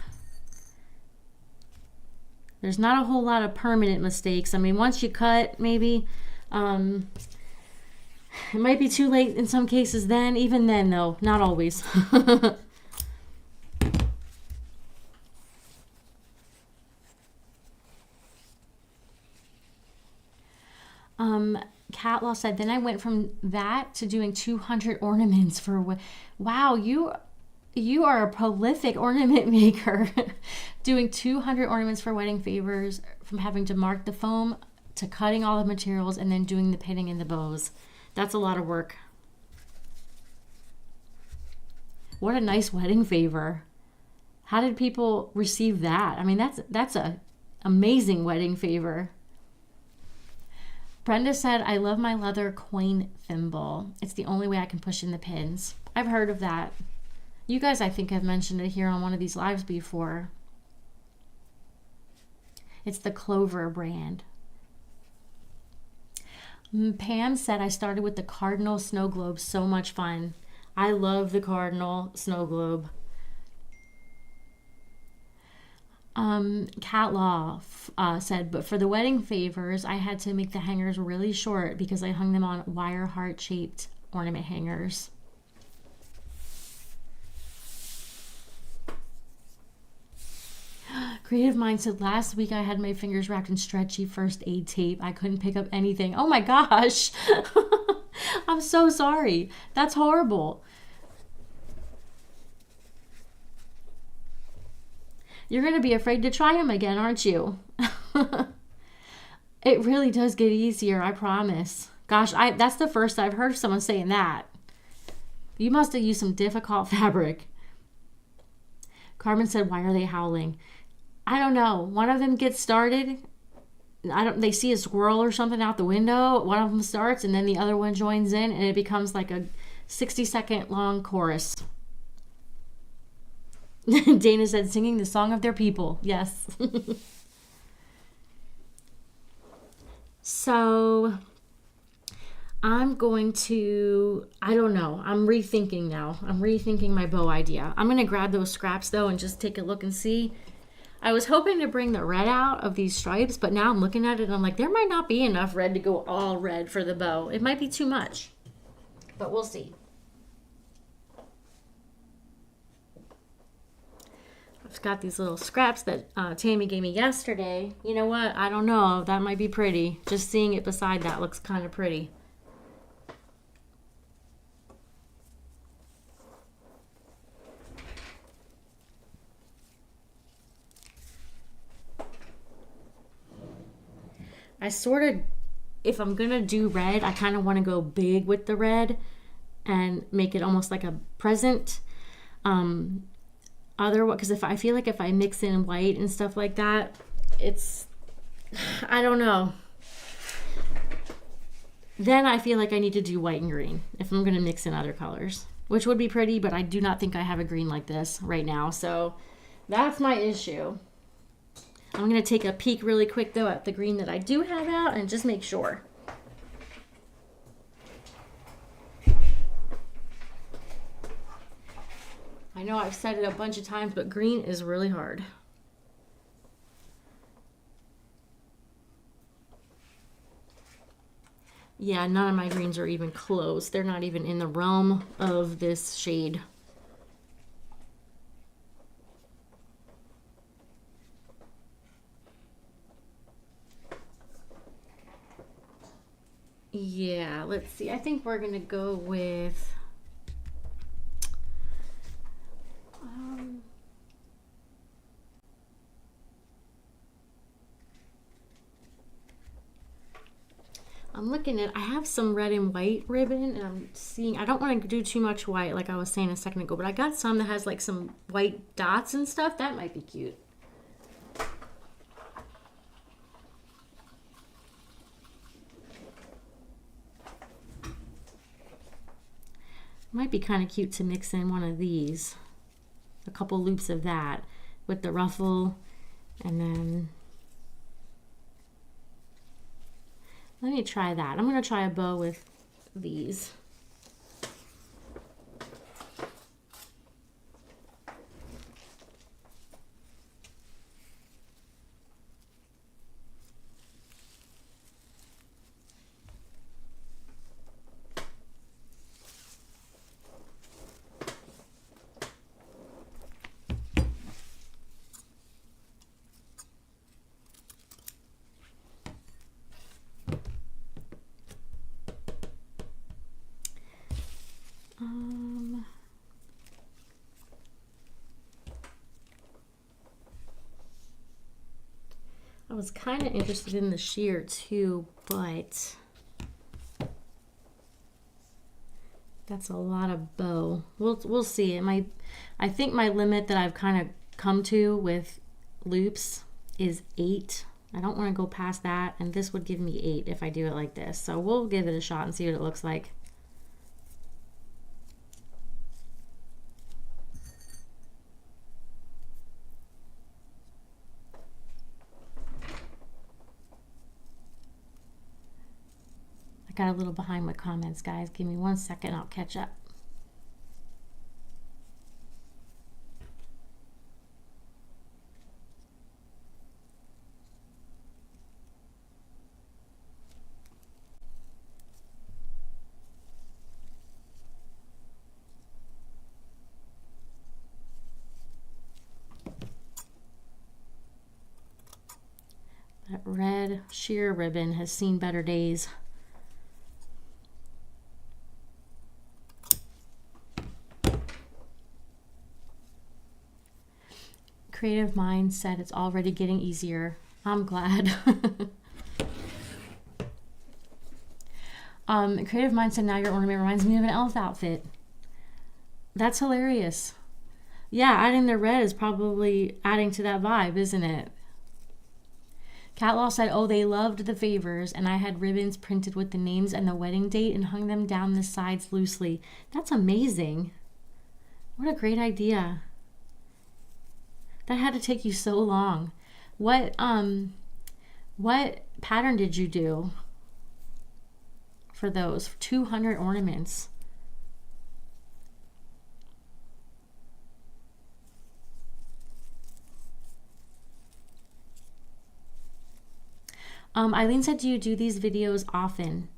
There's not a whole lot of permanent mistakes. I mean, once you cut, maybe, it might be too late in some cases then. Even then, though, not always. Catlaw said, then I went from that to doing 200 ornaments for wow, You are a prolific ornament maker. Doing 200 ornaments for wedding favors, from having to mark the foam to cutting all the materials and then doing the pinning and the bows. That's a lot of work. What a nice wedding favor. How did people receive that? I mean, that's a amazing wedding favor. Brenda said, I love my leather coin thimble. It's the only way I can push in the pins. I've heard of that. You guys, I think, have mentioned it here on one of these lives before. It's the Clover brand. Pam said, I started with the Cardinal Snow Globe. So much fun. I love the Cardinal Snow Globe. Cat Law said, but for the wedding favors, I had to make the hangers really short because I hung them on wire heart-shaped ornament hangers. Creative Mind said, last week I had my fingers wrapped in stretchy first aid tape. I couldn't pick up anything. Oh my gosh. I'm so sorry. That's horrible. You're going to be afraid to try them again, aren't you? It really does get easier, I promise. Gosh, that's the first I've heard of someone saying that. You must have used some difficult fabric. Carmen said, why are they howling? I don't know. One of them gets started. They see a squirrel or something out the window. One of them starts and then the other one joins in and it becomes like a 60-second long chorus. Dana said, singing the song of their people. Yes. So I'm going to, I don't know. I'm rethinking now. I'm rethinking my bow idea. I'm going to grab those scraps though and just take a look and see. I was hoping to bring the red out of these stripes, but now I'm looking at it and I'm like, there might not be enough red to go all red for the bow. It might be too much, but we'll see. I've got these little scraps that Tammy gave me yesterday. You know what? I don't know. That might be pretty. Just seeing it beside that looks kind of pretty. I sort of, if I'm going to do red, I kind of want to go big with the red and make it almost like a present. Because I feel like if I mix in white and stuff like that, it's, I don't know. Then I feel like I need to do white and green if I'm going to mix in other colors, which would be pretty, but I do not think I have a green like this right now. So that's my issue. I'm going to take a peek really quick, though, at the green that I do have out and just make sure. I know I've said it a bunch of times, but green is really hard. Yeah, none of my greens are even close. They're not even in the realm of this shade. Yeah, let's see. I think we're going to go with... I'm looking at, I have some red and white ribbon, and I'm seeing, I don't want to do too much white like I was saying a second ago, but I got some that has like some white dots and stuff. That might be cute. Might be kind of cute to mix in one of these, a couple loops of that with the ruffle, and then let me try that. I'm going to try a bow with these. I was kind of interested in the sheer too, but that's a lot of bow. We'll see. I think my limit that I've kind of come to with loops is 8. I don't want to go past that, and this would give me 8 if I do it like this. So we'll give it a shot and see what it looks like. I got a little behind with comments, guys. Give me 1 second, I'll catch up. That red sheer ribbon has seen better days. Creative Mind said it's already getting easier. I'm glad. Creative Mind said now your ornament reminds me of an elf outfit. That's hilarious. Yeah, adding the red is probably adding to that vibe, isn't it? Catlaw said, oh, they loved the favors, and I had ribbons printed with the names and the wedding date and hung them down the sides loosely. That's amazing. What a great idea. That had to take you so long. What pattern did you do for those 200 ornaments? Eileen said, do you do these videos often?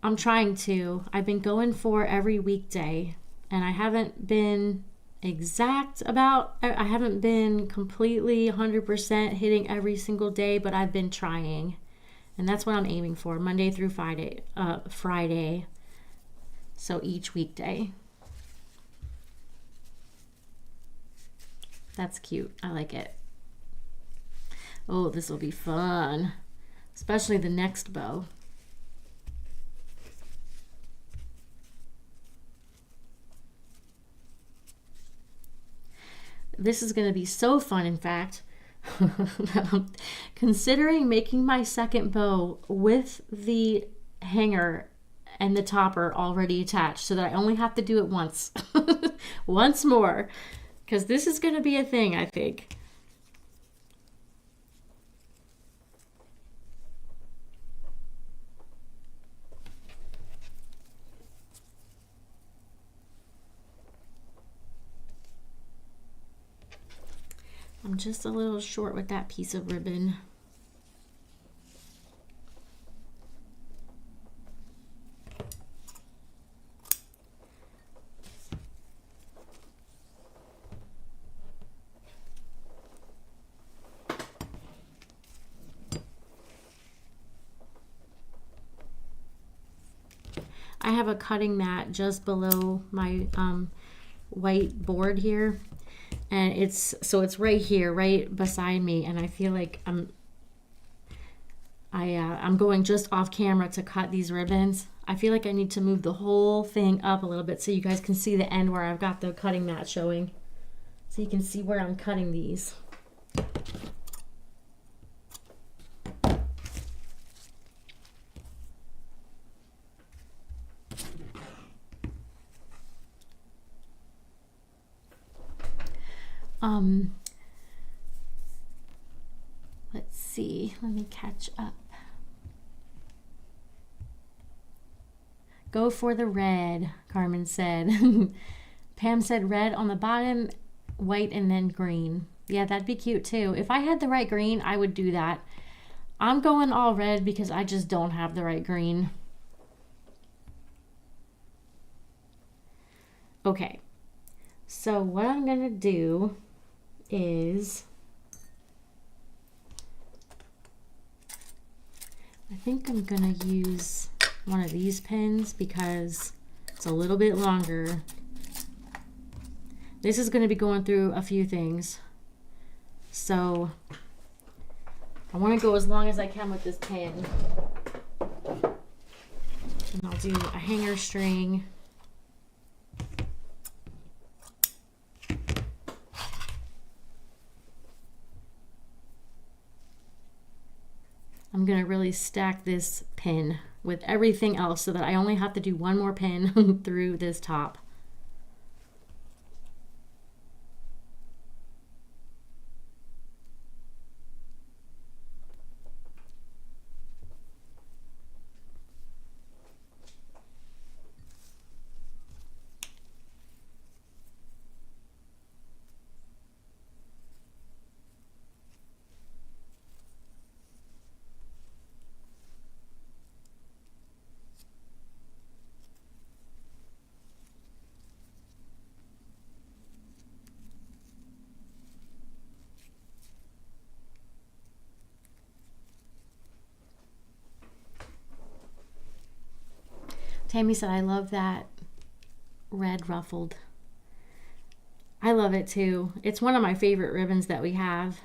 I'm trying to. I've been going for every weekday, and I haven't been I haven't been completely 100% hitting every single day, but I've been trying, and that's what I'm aiming for, Monday through Friday, so each weekday. That's cute. I like it. Oh, this will be fun, especially the next bow. This is going to be so fun, in fact. I'm considering making my second bow with the hanger and the topper already attached so that I only have to do it once. Once more. Because this is going to be a thing, I think. I'm just a little short with that piece of ribbon. I have a cutting mat just below my white board here. And it's right here, right beside me, and I feel like I'm going just off camera to cut these ribbons. I feel like I need to move the whole thing up a little bit so you guys can see the end where I've got the cutting mat showing, so you can see where I'm cutting these. Let's see, let me catch up. Go for the red, Carmen said. Pam said red on the bottom, white, and then green. Yeah, that'd be cute too. If I had the right green, I would do that. I'm going all red because I just don't have the right green. Okay, so what I'm gonna do is, I think I'm gonna use one of these pins because it's a little bit longer. This is gonna be going through a few things, so I want to go as long as I can with this pin. And I'll do a hanger string. I'm going to really stack this pin with everything else so that I only have to do one more pin through this top. Tammy said, I love that red ruffled. I love it too. It's one of my favorite ribbons that we have.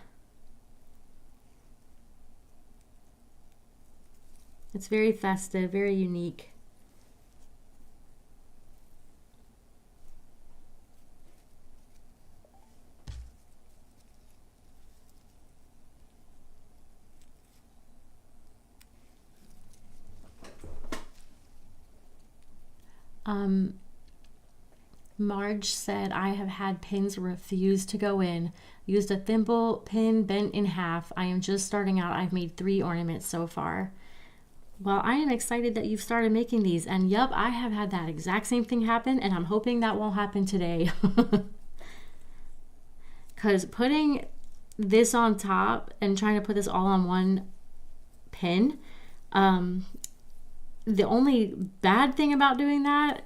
It's very festive, very unique. Marge said, I have had pins refuse to go in. Used a thimble pin bent in half. I am just starting out. I've made 3 ornaments so far. Well, I am excited that you've started making these. And yep, I have had that exact same thing happen, and I'm hoping that won't happen today. Because putting this on top and trying to put this all on one pin, the only bad thing about doing that,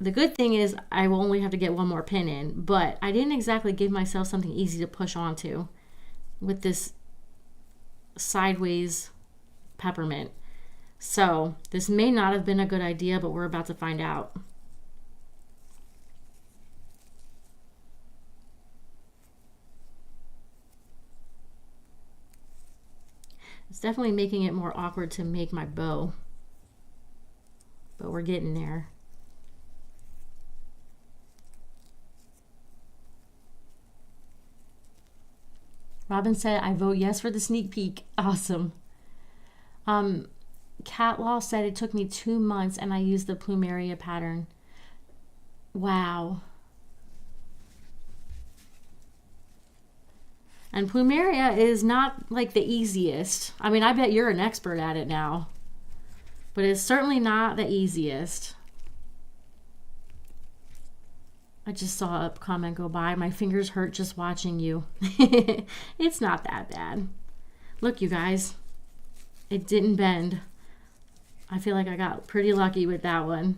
the good thing is I will only have to get one more pin in, but I didn't exactly give myself something easy to push onto with this sideways peppermint. So this may not have been a good idea, but we're about to find out. It's definitely making it more awkward to make my bow, but we're getting there. Robin said, I vote yes for the sneak peek. Awesome. Cat Law said, it took me 2 months and I used the plumeria pattern. Wow. And plumeria is not like the easiest. I mean, I bet you're an expert at it now, but it's certainly not the easiest. I just saw a comment go by. My fingers hurt just watching you. It's not that bad. Look, you guys, it didn't bend. I feel like I got pretty lucky with that one.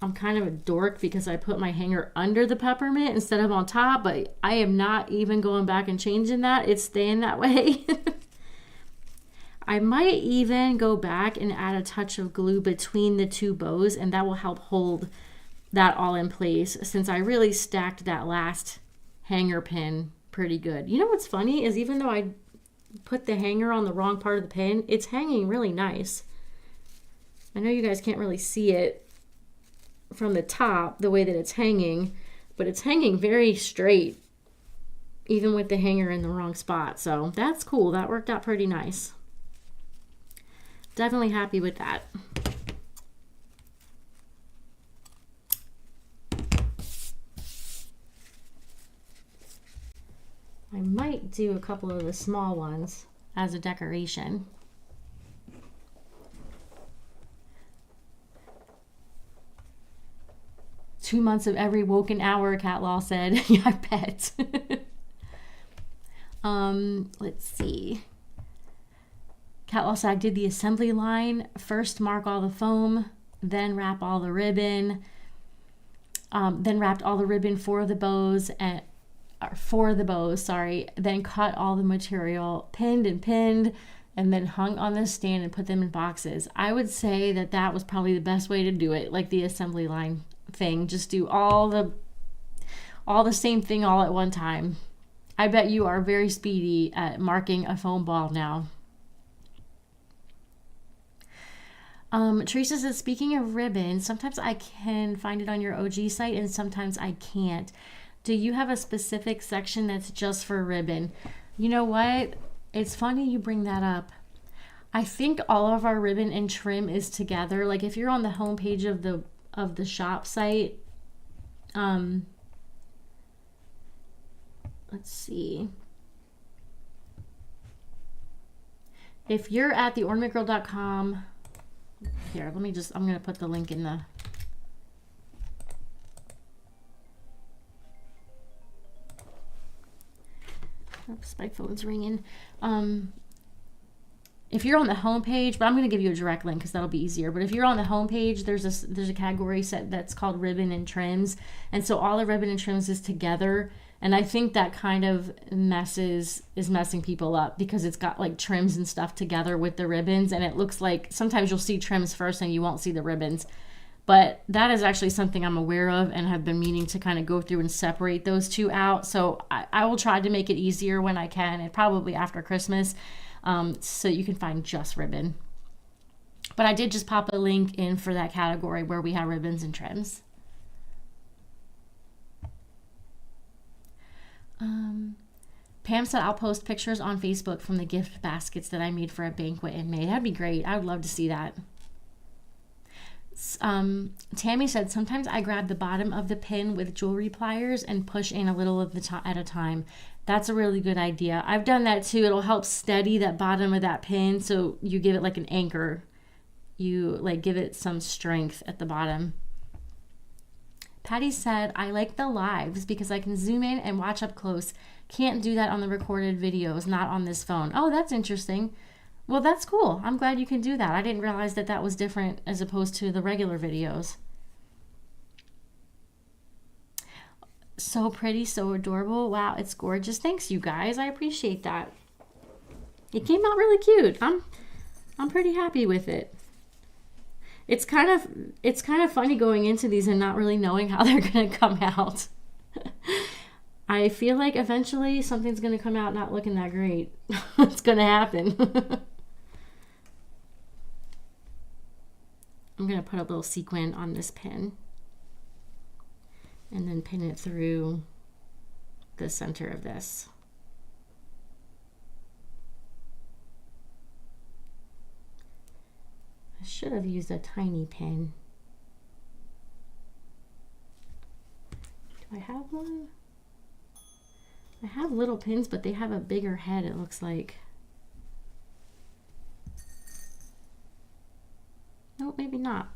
I'm kind of a dork because I put my hanger under the peppermint instead of on top, but I am not even going back and changing that. It's staying that way. I might even go back and add a touch of glue between the 2 bows, and that will help hold that all in place since I really stacked that last hanger pin pretty good. You know what's funny is even though I put the hanger on the wrong part of the pin, it's hanging really nice. I know you guys can't really see it from the top the way that it's hanging, but it's hanging very straight even with the hanger in the wrong spot. So that's cool. That worked out pretty nice. Definitely happy with that. I might do a couple of the small ones as a decoration. "2 months of every woken hour," Cat Law said. Yeah, I bet. Let's see. Cat Law said, I did the assembly line. First mark all the foam, then wrap all the ribbon. Then wrapped all the ribbon for the bows, then cut all the material, pinned, and then hung on the stand and put them in boxes. I would say that that was probably the best way to do it, like the assembly line thing. Just do all all the same thing all at one time. I bet you are very speedy at marking a foam ball now. Teresa says, speaking of ribbon, sometimes I can find it on your OG site and sometimes I can't. Do you have a specific section that's just for ribbon? You know what? It's funny you bring that up. I think all of our ribbon and trim is together. Like if you're on the homepage of the shop site, let's see. If you're at theornamentgirl.com, here, I'm going to put the link in the, oops, my phone's ringing. If you're on the home page, but I'm going to give you a direct link because that'll be easier. But if you're on the home page, there's a category set that's called ribbon and trims. And so all the ribbon and trims is together. And I think that kind of is messing people up because it's got like trims and stuff together with the ribbons. And it looks like sometimes you'll see trims first and you won't see the ribbons. But that is actually something I'm aware of and have been meaning to kind of go through and separate those two out. So I will try to make it easier when I can, and probably after Christmas, so you can find just ribbon. But I did just pop a link in for that category where we have ribbons and trims. Pam said, I'll post pictures on Facebook from the gift baskets that I made for a banquet in May. That'd be great. I would love to see that. Tammy said, sometimes I grab the bottom of the pin with jewelry pliers and push in a little of the at a time. That's a really good idea. I've done that too. It'll help steady that bottom of that pin, so you give it like an anchor. You like give it some strength at the bottom. Patty said, I like the lives because I can zoom in and watch up close. Can't do that on the recorded videos, not on this phone. Oh, that's interesting. Well, that's cool. I'm glad you can do that. I didn't realize that that was different as opposed to the regular videos. So pretty, so adorable. Wow, it's gorgeous. Thanks, you guys. I appreciate that. It came out really cute. I'm pretty happy with it. It's kind of funny going into these and not really knowing how they're going to come out. I feel like eventually something's going to come out not looking that great. It's going to happen. I'm going to put a little sequin on this pin and then pin it through the center of this. I should have used a tiny pin. Do I have one? I have little pins, but they have a bigger head, it looks like. No, maybe not.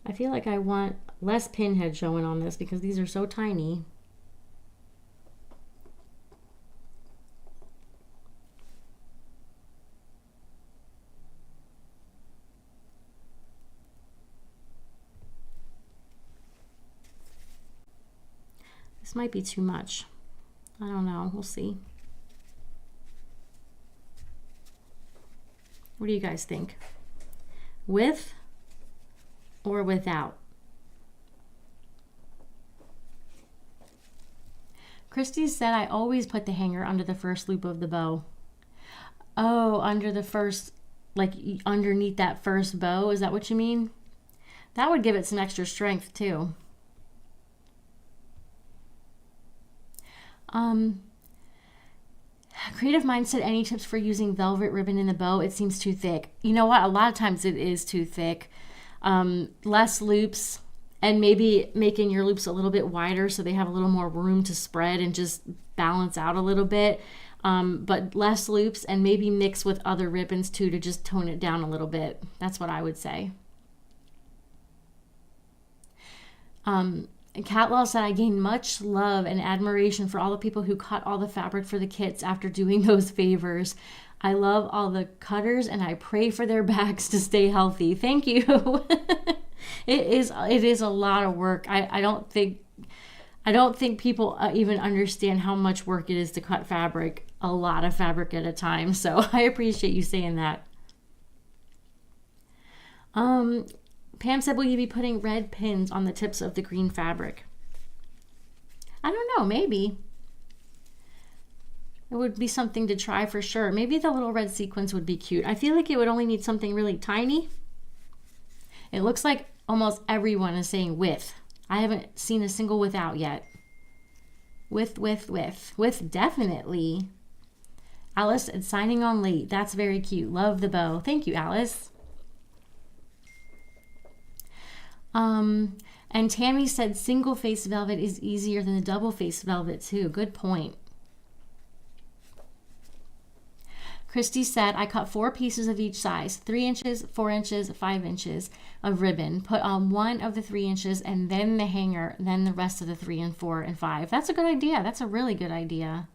I feel like I want less pin head showing on this because these are so tiny. This might be too much. I don't know. We'll see. What do you guys think? With or without? Christy said, I always put the hanger under the first loop of the bow. Oh, under the first, like underneath that first bow. Is that what you mean? That would give it some extra strength too. Creative Mind said, any tips for using velvet ribbon in the bow? It seems too thick. You know what? A lot of times it is too thick. Less loops, and maybe making your loops a little bit wider so they have a little more room to spread and just balance out a little bit. But less loops, and maybe mix with other ribbons too to just tone it down a little bit. That's what I would say. Catlaw said, I gained much love and admiration for all the people who cut all the fabric for the kits after doing those favors. I love all the cutters and I pray for their backs to stay healthy. Thank you. It is a lot of work. I don't think people even understand how much work it is to cut fabric, a lot of fabric at a time. So I appreciate you saying that. Pam said, will you be putting red pins on the tips of the green fabric? I don't know, maybe. It would be something to try for sure. Maybe the little red sequins would be cute. I feel like it would only need something really tiny. It looks like almost everyone is saying with. I haven't seen a single without yet. With definitely. Alice said, signing on late. That's very cute. Love the bow. Thank you, Alice. And Tammy said single face velvet is easier than the double face velvet too. Good point. Christy said, I cut 4 pieces of each size, 3 inches, 4 inches, 5 inches of ribbon, put on one of the 3 inches and then the hanger, then the rest of the 3 and 4 and 5. That's a good idea. That's a really good idea.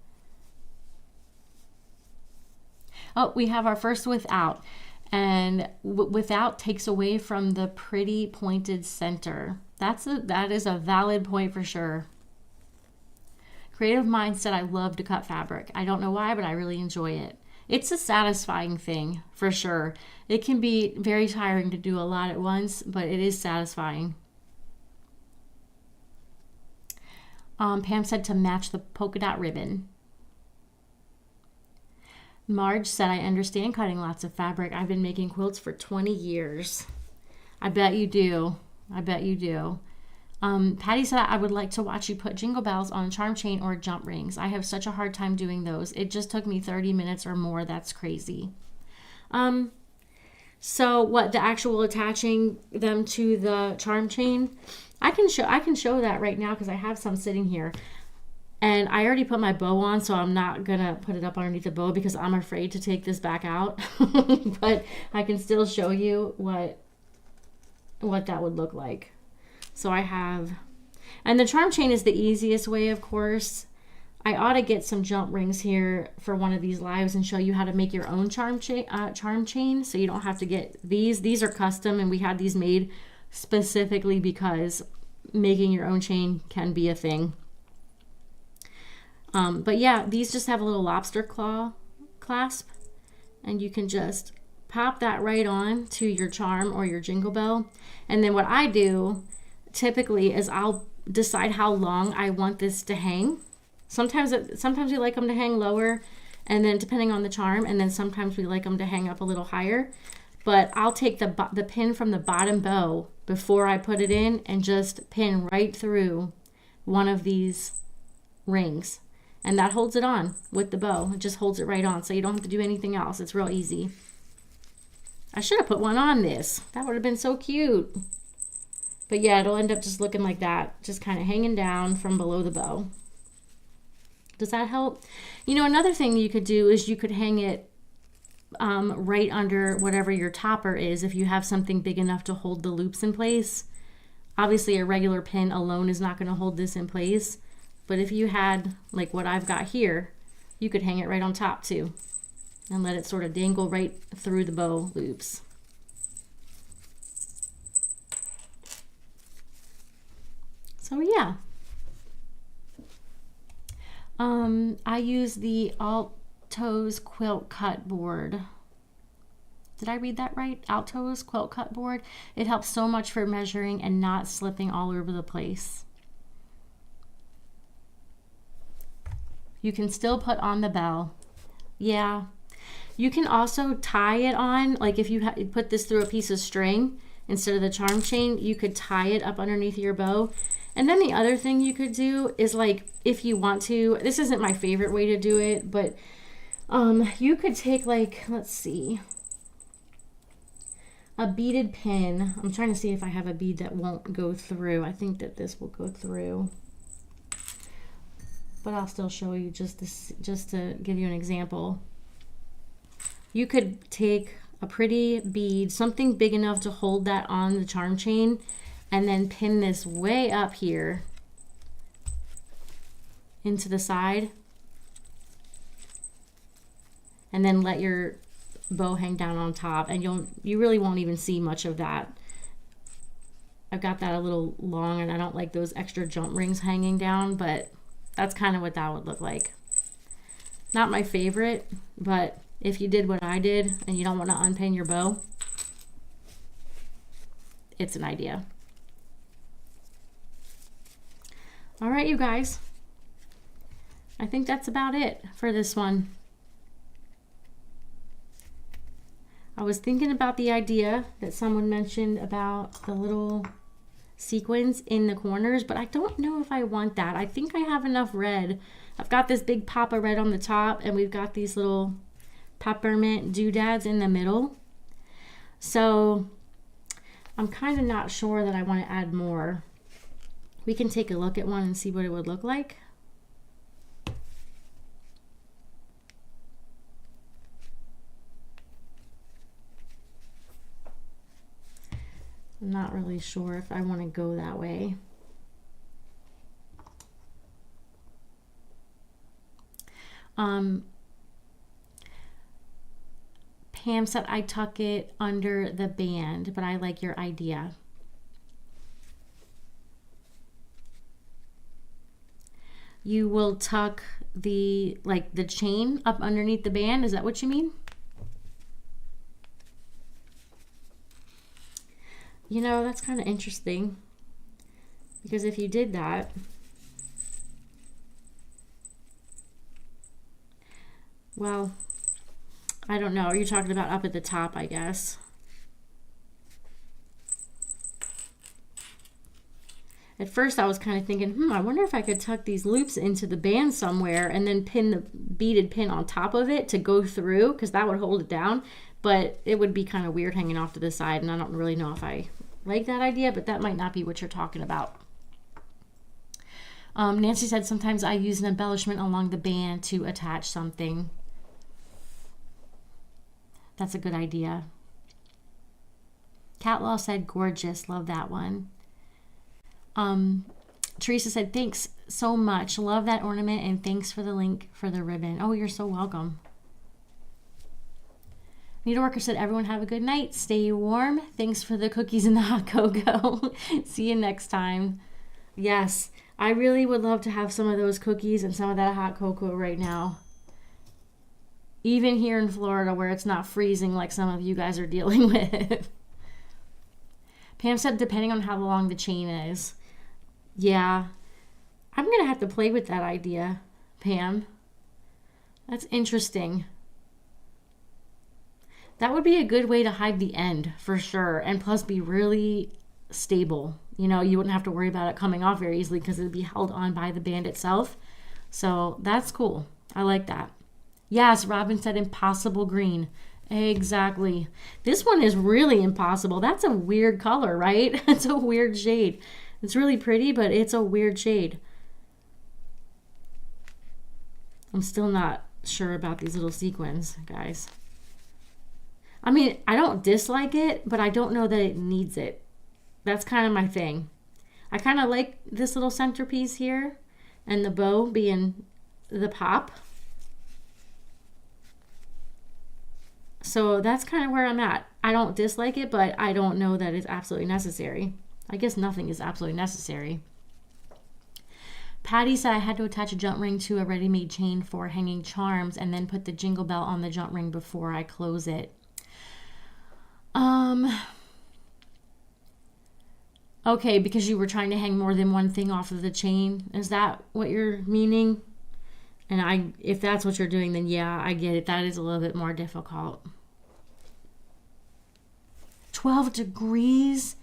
Oh, we have our first without. And without takes away from the pretty pointed center. That is a valid point for sure. Creative Mind said, I love to cut fabric. I don't know why, but I really enjoy it. It's a satisfying thing for sure. It can be very tiring to do a lot at once, but it is satisfying. Pam said to match the polka dot ribbon. Marge said, I understand cutting lots of fabric. I've been making quilts for 20 years. I bet you do. I bet you do. Patty said, I would like to watch you put jingle bells on a charm chain or jump rings. I have such a hard time doing those. It just took me 30 minutes or more. That's crazy. So what, the actual attaching them to the charm chain? I can show that right now because I have some sitting here. And I already put my bow on, so I'm not going to put it up underneath the bow because I'm afraid to take this back out. But I can still show you what that would look like. So I have, and the charm chain is the easiest way, of course. I ought to get some jump rings here for one of these lives and show you how to make your own charm chain, so you don't have to get these. These are custom, and we had these made specifically because making your own chain can be a thing. But yeah, these just have a little lobster claw clasp, and you can just pop that right on to your charm or your jingle bell. And then what I do typically is I'll decide how long I want this to hang. Sometimes we like them to hang lower, and then depending on the charm, and then sometimes we like them to hang up a little higher. But I'll take the pin from the bottom bow before I put it in and just pin right through one of these rings. And that holds it on with the bow. It just holds it right on, so you don't have to do anything else. It's real easy. I should have put one on this. That would have been so cute. But yeah, it'll end up just looking like that, just kind of hanging down from below the bow. Does that help? You know, another thing you could do is you could hang it right under whatever your topper is if you have something big enough to hold the loops in place. Obviously, a regular pin alone is not going to hold this in place. But if you had, like what I've got here, you could hang it right on top too and let it sort of dangle right through the bow loops. So yeah. I use the Alto's quilt cut board. Did I read that right? Alto's quilt cut board. It helps so much for measuring and not slipping all over the place. You can still put on the bell. Yeah. You can also tie it on, like if you put this through a piece of string instead of the charm chain, you could tie it up underneath your bow. And then the other thing you could do is, like, if you want to, this isn't my favorite way to do it, but you could take, like, let's see, a beaded pin. I'm trying to see if I have a bead that won't go through. I think that this will go through. But I'll still show you just to give you an example. You could take a pretty bead, something big enough to hold that on the charm chain, and then pin this way up here into the side, and then let your bow hang down on top, and you really won't even see much of that. I've got that a little long, and I don't like those extra jump rings hanging down, but that's kind of what that would look like. Not my favorite, but if you did what I did and you don't want to unpin your bow, it's an idea. All right, you guys. I think that's about it for this one. I was thinking about the idea that someone mentioned about the little sequins in the corners, but I don't know if I want that. I think I have enough red. I've got this big pop of red on the top, and we've got these little peppermint doodads in the middle. So I'm kind of not sure that I want to add more. We can take a look at one and see what it would look like. I'm not really sure if I want to go that way. Pam said I tuck it under the band, but I like your idea. You will tuck the chain up underneath the band. Is that what you mean? You know, that's kind of interesting, because if you did that, well, I don't know. You're talking about up at the top, I guess. At first I was kind of thinking, I wonder if I could tuck these loops into the band somewhere and then pin the beaded pin on top of it to go through, because that would hold it down. But it would be kind of weird hanging off to the side, and I don't really know if I like that idea, but that might not be what you're talking about. Nancy said sometimes I use an embellishment along the band to attach something. That's a good idea. Catlaw said gorgeous. Love that one. Teresa said thanks so much. Love that ornament, and thanks for the link for the ribbon. Oh, you're so welcome. Needleworker said everyone have a good night. Stay warm. Thanks for the cookies and the hot cocoa. See you next time. Yes, I really would love to have some of those cookies and some of that hot cocoa right now. Even here in Florida, where it's not freezing like some of you guys are dealing with. Pam said depending on how long the chain is. Yeah, I'm going to have to play with that idea, Pam. That's interesting. That would be a good way to hide the end for sure, and plus be really stable. You know, you wouldn't have to worry about it coming off very easily because it would be held on by the band itself. So that's cool. I like that. Yes, Robin said impossible green. Exactly. This one is really impossible. That's a weird color, right? It's a weird shade. It's really pretty, but it's a weird shade. I'm still not sure about these little sequins, guys. I mean, I don't dislike it, but I don't know that it needs it. That's kind of my thing. I kind of like this little centerpiece here and the bow being the pop. So that's kind of where I'm at. I don't dislike it, but I don't know that it's absolutely necessary. I guess nothing is absolutely necessary. Patty said I had to attach a jump ring to a ready-made chain for hanging charms and then put the jingle bell on the jump ring before I close it. Okay, because you were trying to hang more than one thing off of the chain. Is that what you're meaning? And if that's what you're doing, then yeah, I get it. That is a little bit more difficult. 12 degrees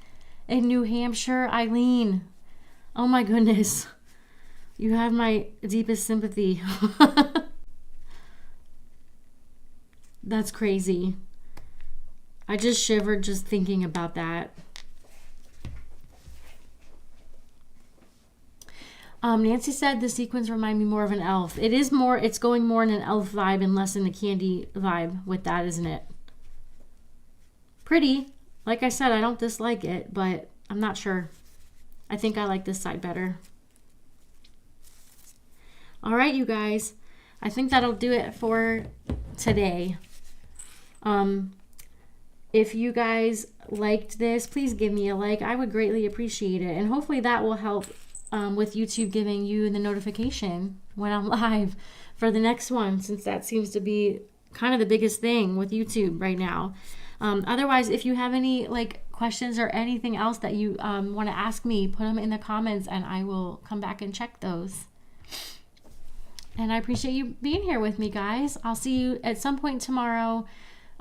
in New Hampshire, Eileen. Oh my goodness. You have my deepest sympathy. That's crazy. I just shivered just thinking about that. Nancy said the sequins remind me more of an elf. It is more, it's going more in an elf vibe and less in the candy vibe with that, isn't it? Pretty. Like I said, I don't dislike it, but I'm not sure. I think I like this side better. All right, you guys. I think that'll do it for today. If you guys liked this, please give me a like. I would greatly appreciate it. And hopefully that will help with YouTube giving you the notification when I'm live for the next one, since that seems to be kind of the biggest thing with YouTube right now. Otherwise, if you have any questions or anything else that you want to ask me, put them in the comments and I will come back and check those. And I appreciate you being here with me, guys. I'll see you at some point tomorrow.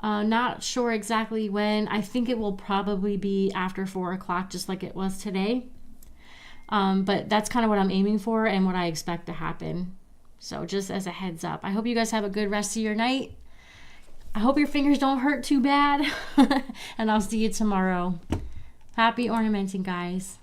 Not sure exactly when. I think it will probably be after 4 o'clock, just like it was today. But that's kind of what I'm aiming for and what I expect to happen. So just as a heads up, I hope you guys have a good rest of your night. I hope your fingers don't hurt too bad. And I'll see you tomorrow. Happy ornamenting, guys.